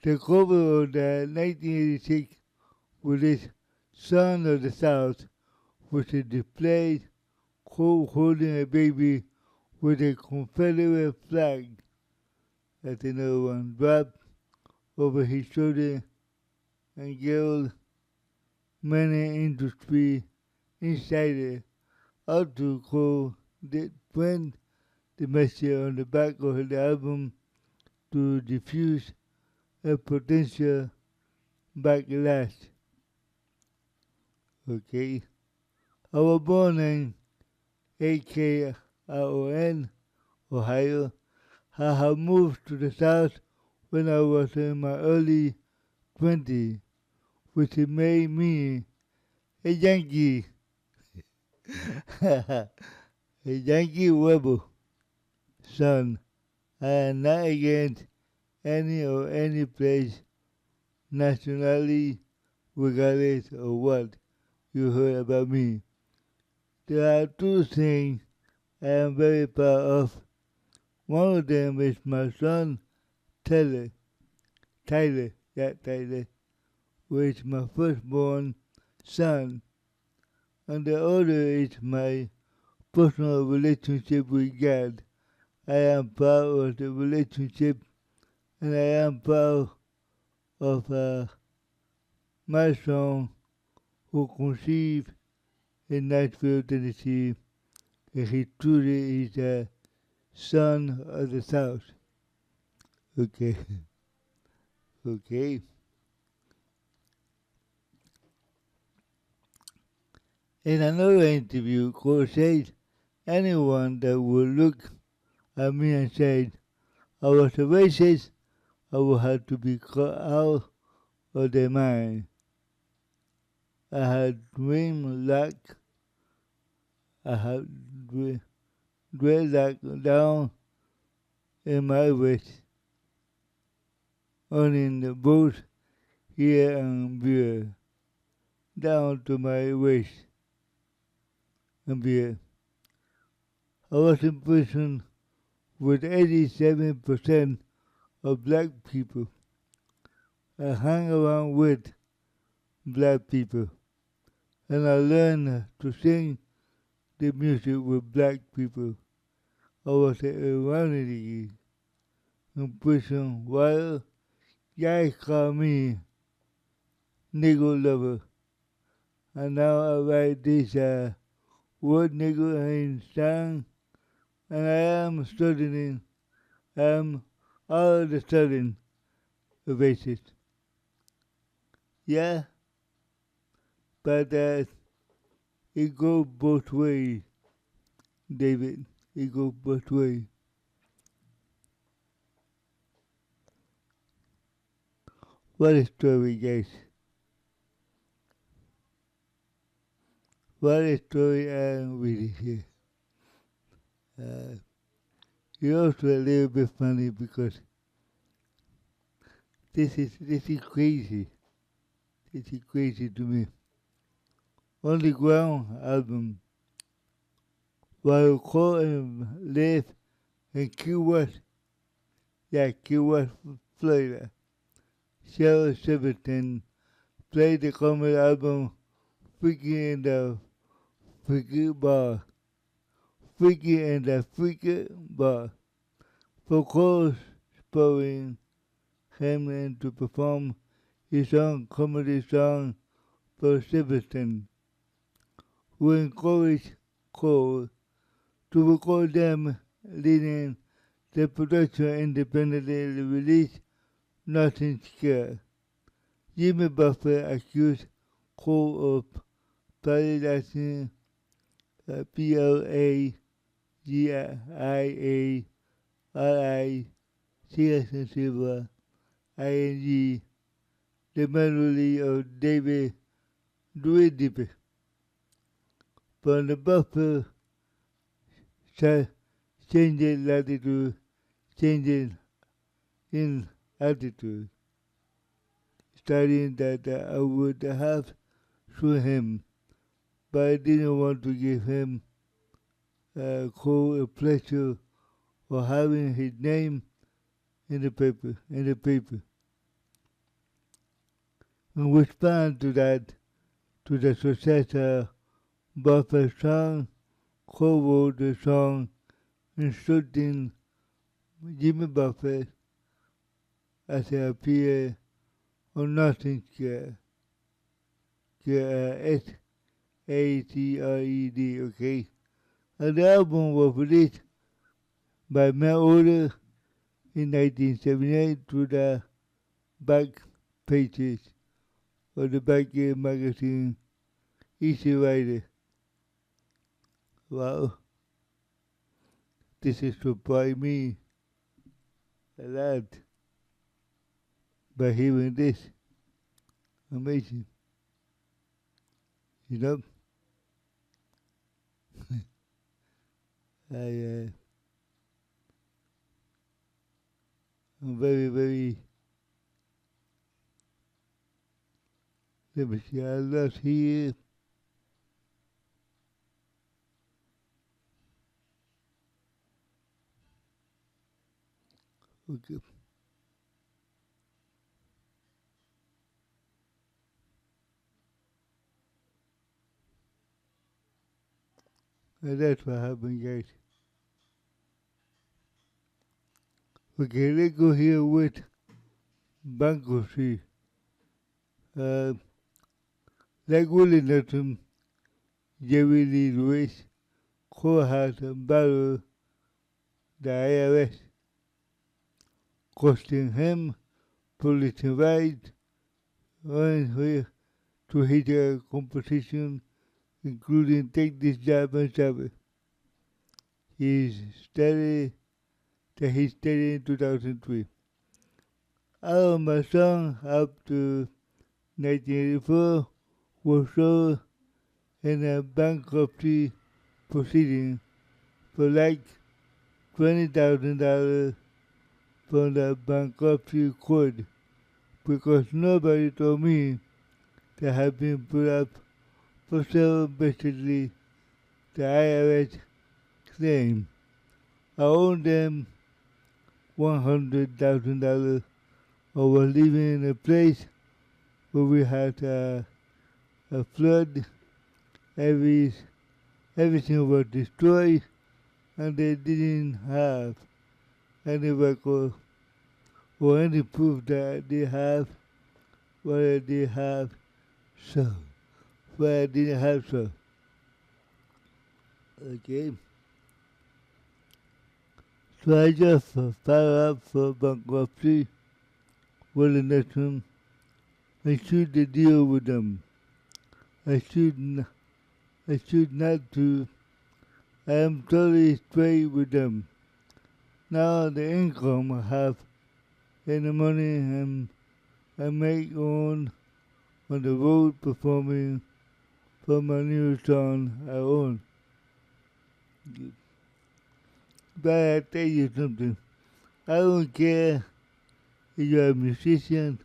The cover of the 1986 with this Son of the South was a display holding a baby with a Confederate flag. That's another one. Dropped over his shoulder and yelled many industry insider Allan Coe did print the message on the back of the album to diffuse a potential backlash. Okay. I was born in Akron, Ohio. I have moved to the South when I was in my early 20s, which made me a Yankee. A Yankee rebel, son. I am not against any place, nationally, regardless of what you heard about me. There are two things I am very proud of. One of them is my son, Tyler. Tyler, who is my firstborn son. And the other is my personal relationship with God. I am proud of the relationship, and I am proud of my son who conceived in Nashville, Tennessee, and he truly is a son of the South. Okay, okay. In another interview, Coe said anyone that would look at me and said I was a racist I would have to be cut out of their mind. I had dream like I had dreadlock down in my waist, on in the boat here and beer, down to my waist and beer. I was in prison with 87% of black people. I hang around with black people, and I learned to sing the music with black people. I was ironically in prison while guys call me nigger lover. And now I write this word nigger in song, and I am studying, I am all of a sudden a racist. Yeah, but it goes both ways, David. It goes both ways. What a story, guys. What a story I am reading here. Uh, it's also a little bit funny because this is crazy. This is crazy to me. On the ground album, while Cole live in Key West, Key West, Florida, Cheryl Silverton played the cover album Freaky in the Freaky Bar. Freaky in the Freaky Bar. For Cole spurring him to perform his own comedy song for Silverton, who encouraged Cole to record them, leading the production independently released Nothing Scared. Jimmy Buffett accused Cole of plagiarizing PLAGIARICING the melody of David Druidipe. From the Buffett changing latitude, changing in attitude, studying that I would have sued him, but I didn't want to give him Cole a pleasure of having his name in the paper. In response to that, to the success of Buffett's song, Cole wrote the song instructing Jimmy Buffett as he appeared on Nothing Scared. SATRED, okay? And the album was released by mail order in 1978 through the back pages of the back magazine Easy Rider. Wow, this is surprised me a lot by hearing this. Amazing. You know, I'm very, very, let me see, I lost here. Okay. And that's what happened, guys. Okay, let's go here with bankruptcy. Like Willie Nelson, Jerry Lee Lewis, courthouse battled the IRS, costing him police rights on to his competition, including Take This Job and Sabbath. He started in 2003. All of my songs up to 1984 were sold in a bankruptcy proceeding for like $20,000 from the bankruptcy court because nobody told me they had been put up for sale. Basically, the IRS claimed I owed them $100,000 or was living in a place where we had a flood. Everything was destroyed and they didn't have any record or any proof that they have what they have so what I didn't have so. Okay. So I just filed up for bankruptcy with the next one. I should deal with them. I should not to. I am totally straight with them. Now the income I have and the money I make on the road performing for my new song I own. But I tell you something, I don't care if you're a musician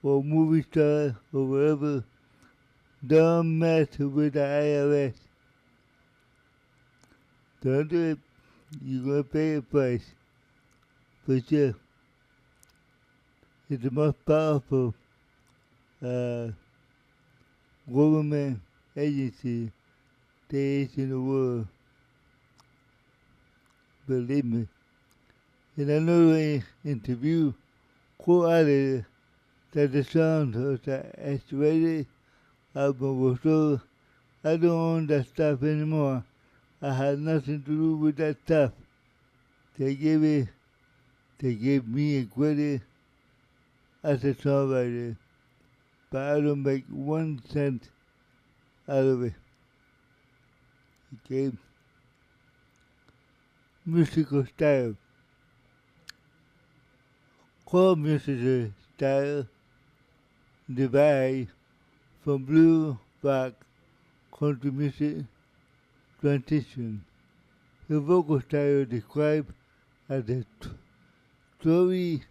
or movie star or whatever, don't mess with the IRS. Don't do it. You're gonna pay a price. For sure. It's the most powerful uh, government agency there is in the world. Believe me. In another interview, Coe added that the sound of the X-rated album was so I don't own that stuff anymore. I had nothing to do with that stuff. They gave me a credit as a songwriter, but I don't make 1 cent out of it. Okay? Musical style. Core musical style divide from blue, rock, country music, transition. The vocal style described as a story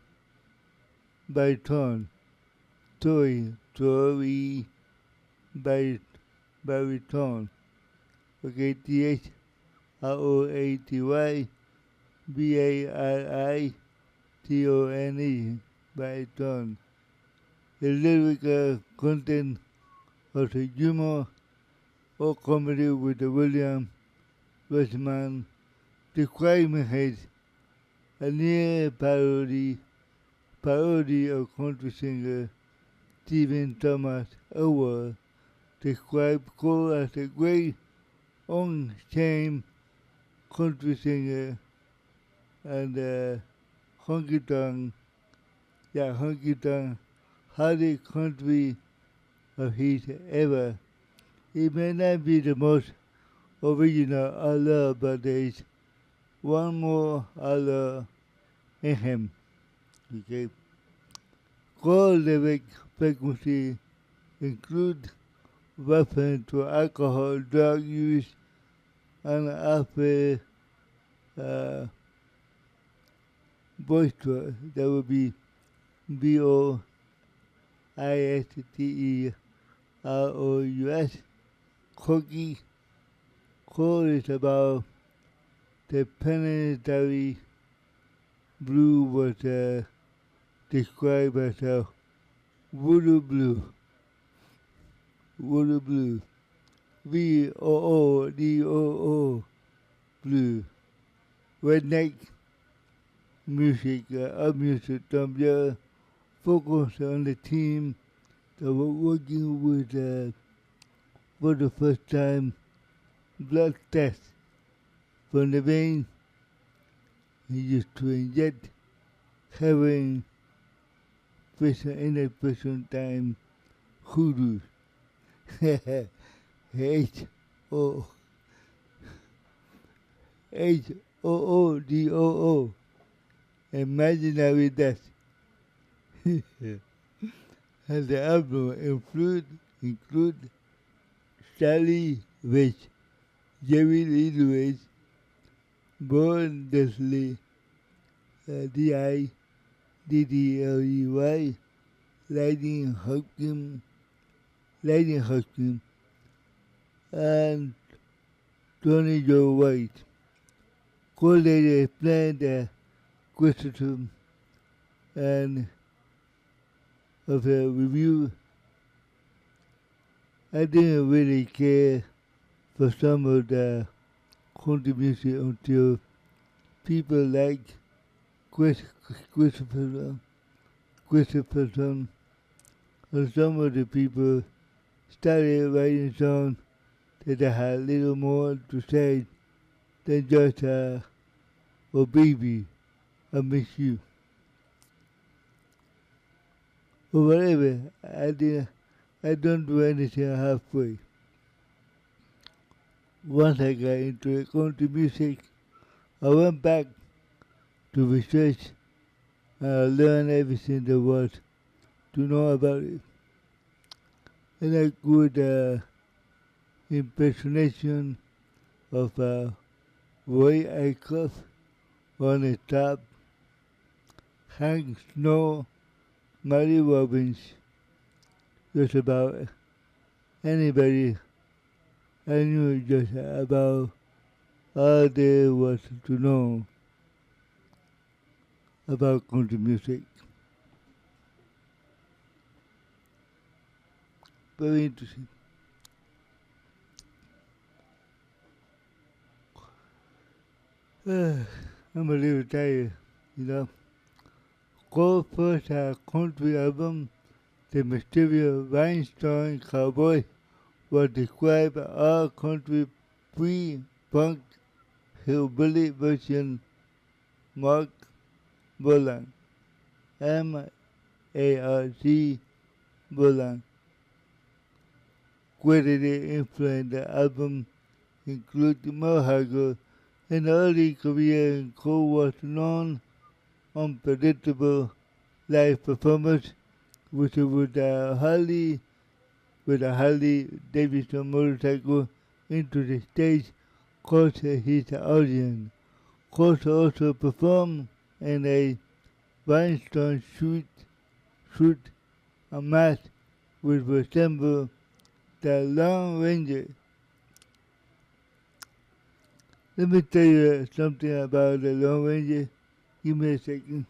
by tone. Story by baritone. Okay, THROATY BARITONE baritone. The lyrical content of the humor or comedy with the William Westman describing his a near parody of country singer Stephen Thomas Howard described Coe as a great on-chain country singer and honky-tonk, hardest country of his ever. It may not be the most original Outlaw, but there is one more Outlaw in him. Okay. Coe lyric frequency include reference to alcohol, drug use, and after boisterous. That would be BOISTEROUS. Corky. Coe is about the planetary blue was described as a voodoo blue. Voodoo blue. VOODOO blue. Redneck music, music tumbler focused on the team that were working with for the first time blood test from the vein. He used to inject heroin in a prison time hoodoo. H-O H-O-O-D-O-O. Imaginary death. And the album include Sally West, Jerry Lee Lewis, Born Desley, D.I.D.D.L.E.Y., Lightning Hopkins, Lightning Hopkins, and Tony Joe White. Cole later explained the criticism and of a review. I didn't really care for some of the country music until people like Chris, Christopherson, Christopherson, and some of the people started writing songs that had little more to say than just "Oh baby, I miss you," or whatever. I don't do anything halfway. Once I got into country music, I went back to research and I learned everything there was to know about it. And I good impersonation of Roy Acuff on the top, Hank Snow, Mary Robbins, just about anybody I knew just about all there was to know about country music. Very interesting. I'm a little tired, you know. Cole's first country album, The Mysterious Rhinestone Cowboy, was described as all country pre-punk hillbilly version. Mark Bolan, M-A-R-C Bolan, credited influence the album include Mohawk. In early career, Cole was known unpredictable live performance, which would with a Harley Davidson motorcycle into the stage, caused his audience. Cole also performed in a rhinestone suit, a mask which resembled the Lone Ranger. Let me tell you something about the Lone Ranger. Give me a second.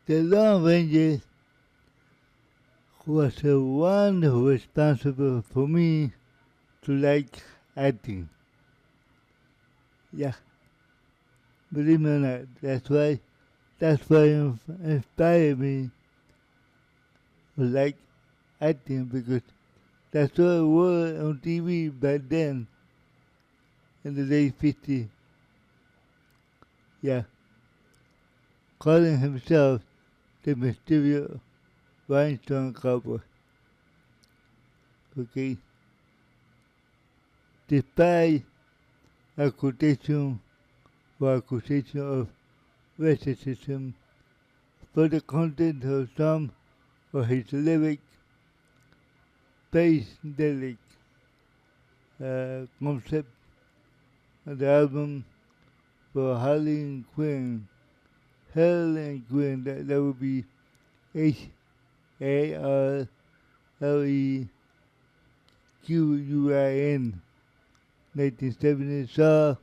The Lone Ranger was the one who was responsible for me to like acting. Yeah, believe me or not, that's why inspired me to like acting because that's what it was on TV back then in the late 50s. Yeah, calling himself the mysterious rhinestone cowboy. Okay, despite accusation of racism for the content of some of his lyrics, psychedelic concept of the album for Harley Quinn. Harley Quinn, that would be HARLEQUIN, 1970 saw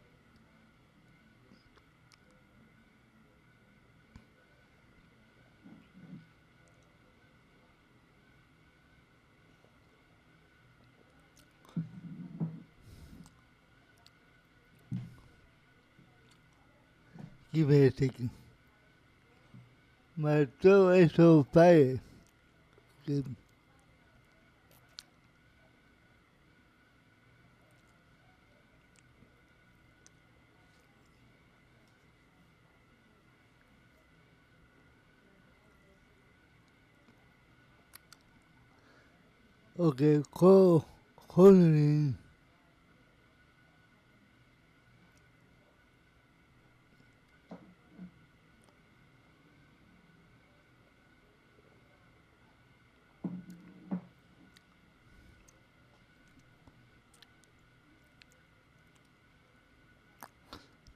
give me a second. My throat is so fire. Okay, Colin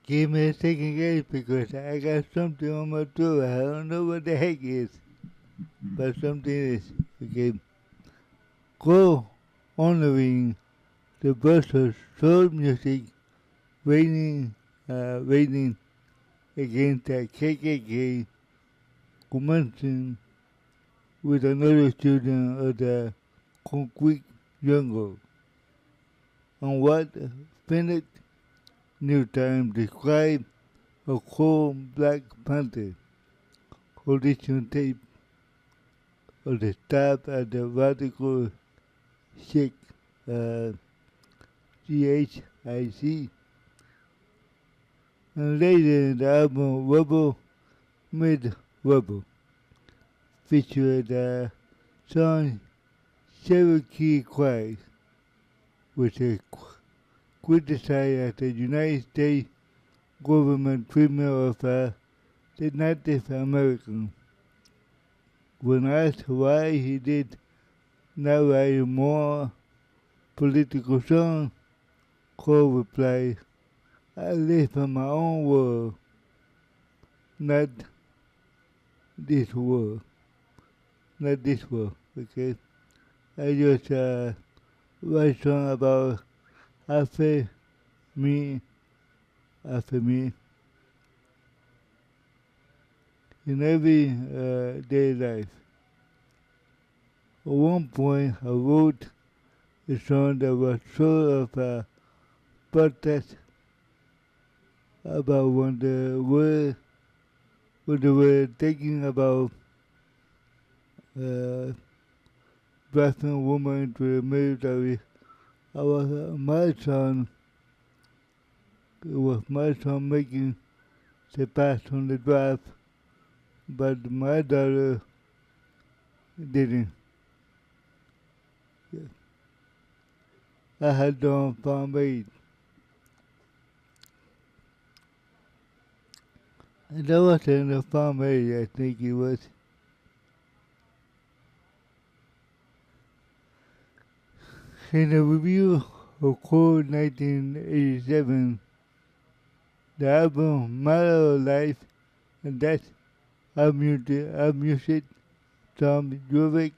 Give me a second, guys, because I got something on my throat. I don't know what the heck is, but something is. Okay. Go honoring the birth of soul music, waiting against the KKK, commencing with another student of the concrete jungle, on what Phoenix New Times described a cold Black Panther audition tape of the staff at the radical chic, uh, CHIC, and later the album Rebel Made Rebel featured the song Cherokee Cries, which is criticized as the United States government treatment of the Native American. When asked why he did not write a more political song, Coe replied, I live in my own world, not this world. Not this world, okay? I just write song about after me, after me, in every day life. At one point, I wrote a song that was sort of a protest about when they were thinking about drafting women into the military. I was my son. It was my son making the pass on the draft, but my daughter didn't. Yeah. I had done Farm Aid. And that wasn't a Farm Aid, I think it was. In a review of Coe 1987, the album Matter of Life and Death of Music, Tom Jurek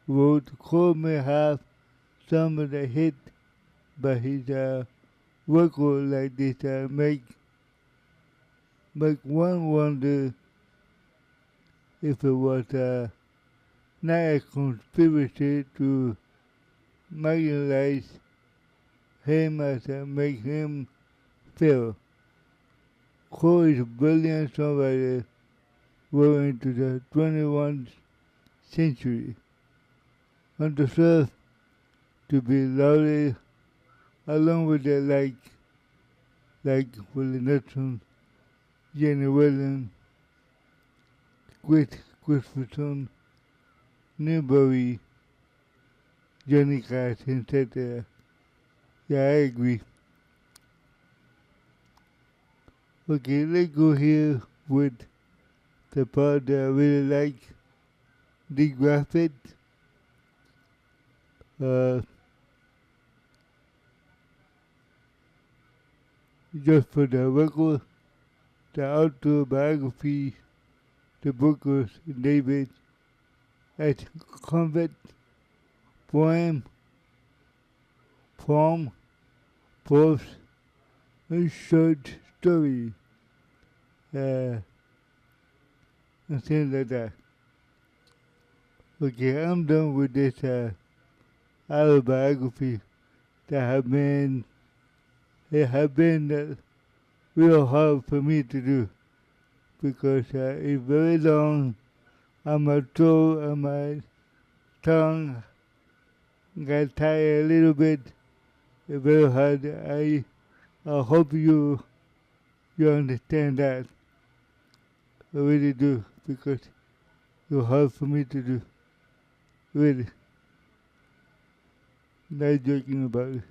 wrote Coe may have some of the hit, but his record like this make one wonder if it was not a conspiracy to marginalize him as make him feel. Coe is a brilliant songwriter well into the 21st century, and deserves to be lauded along with the like Willie Nelson, Jenny Whalen, Chris Christopherson, Newberry, Johnny Cash, etc. Yeah, I agree. Okay, let's go here with the part that I really like, the graphic. Just for the record, the autobiography, the book was David at Convent poem, poem, prose, and short story, and things like that. Okay, I'm done with this autobiography that have been real hard for me to do because it's very long and my throat and my tongue got tired a little bit. It's very hard. I hope you understand that. I really do because it's hard for me to do. Really. Not joking about it.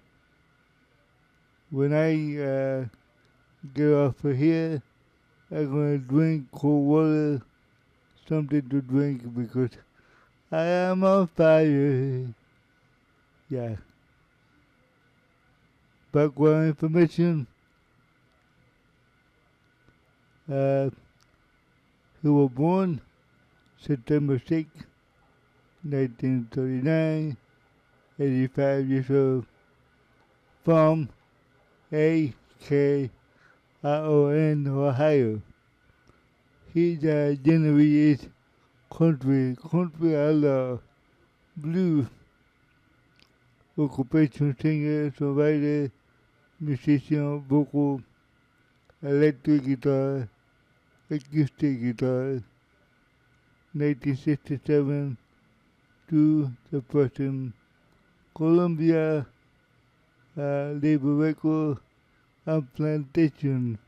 When I get off of here, I'm gonna drink cold water, something to drink because I am on fire. Yeah. Background information. uh, who was born September 6, 1939, 85 years old, from A.K. Ohio. He's a January 8th country outlaw, blues, occupation singer, songwriter, musician, vocal, electric guitar, acoustic guitar, 1967 to the person, Columbia, label record, and plantation,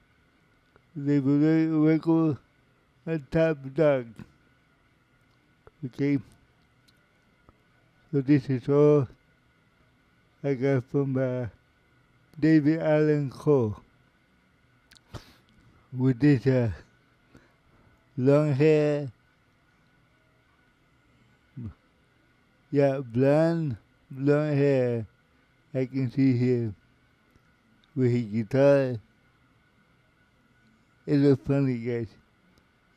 label record, and top dog. Okay, so this is all I got from David Allan Coe with this long hair, blonde hair. I can see here with his guitar. It looks funny, guys.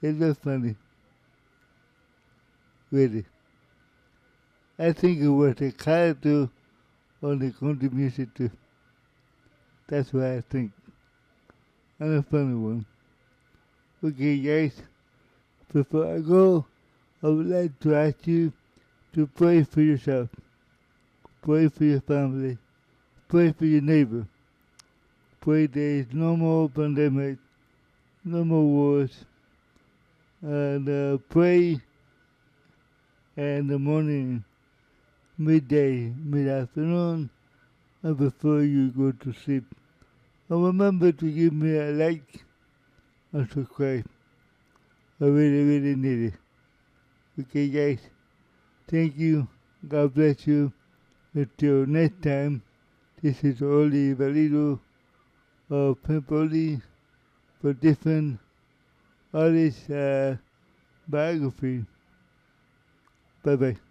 It looks funny. Really. I think it was a character on the country music too. That's what I think. And a funny one. Okay, guys. Before I go, I would like to ask you to pray for yourself. Pray for your family. Pray for your neighbor. Pray there is no more pandemic, no more wars. And pray in the morning, midday, mid-afternoon, and before you go to sleep. And remember to give me a like and subscribe. I really need it. Okay, guys. Thank you. God bless you. Until next time, this is Oli Valido of Pimpoli for different artists' biography. Bye-bye.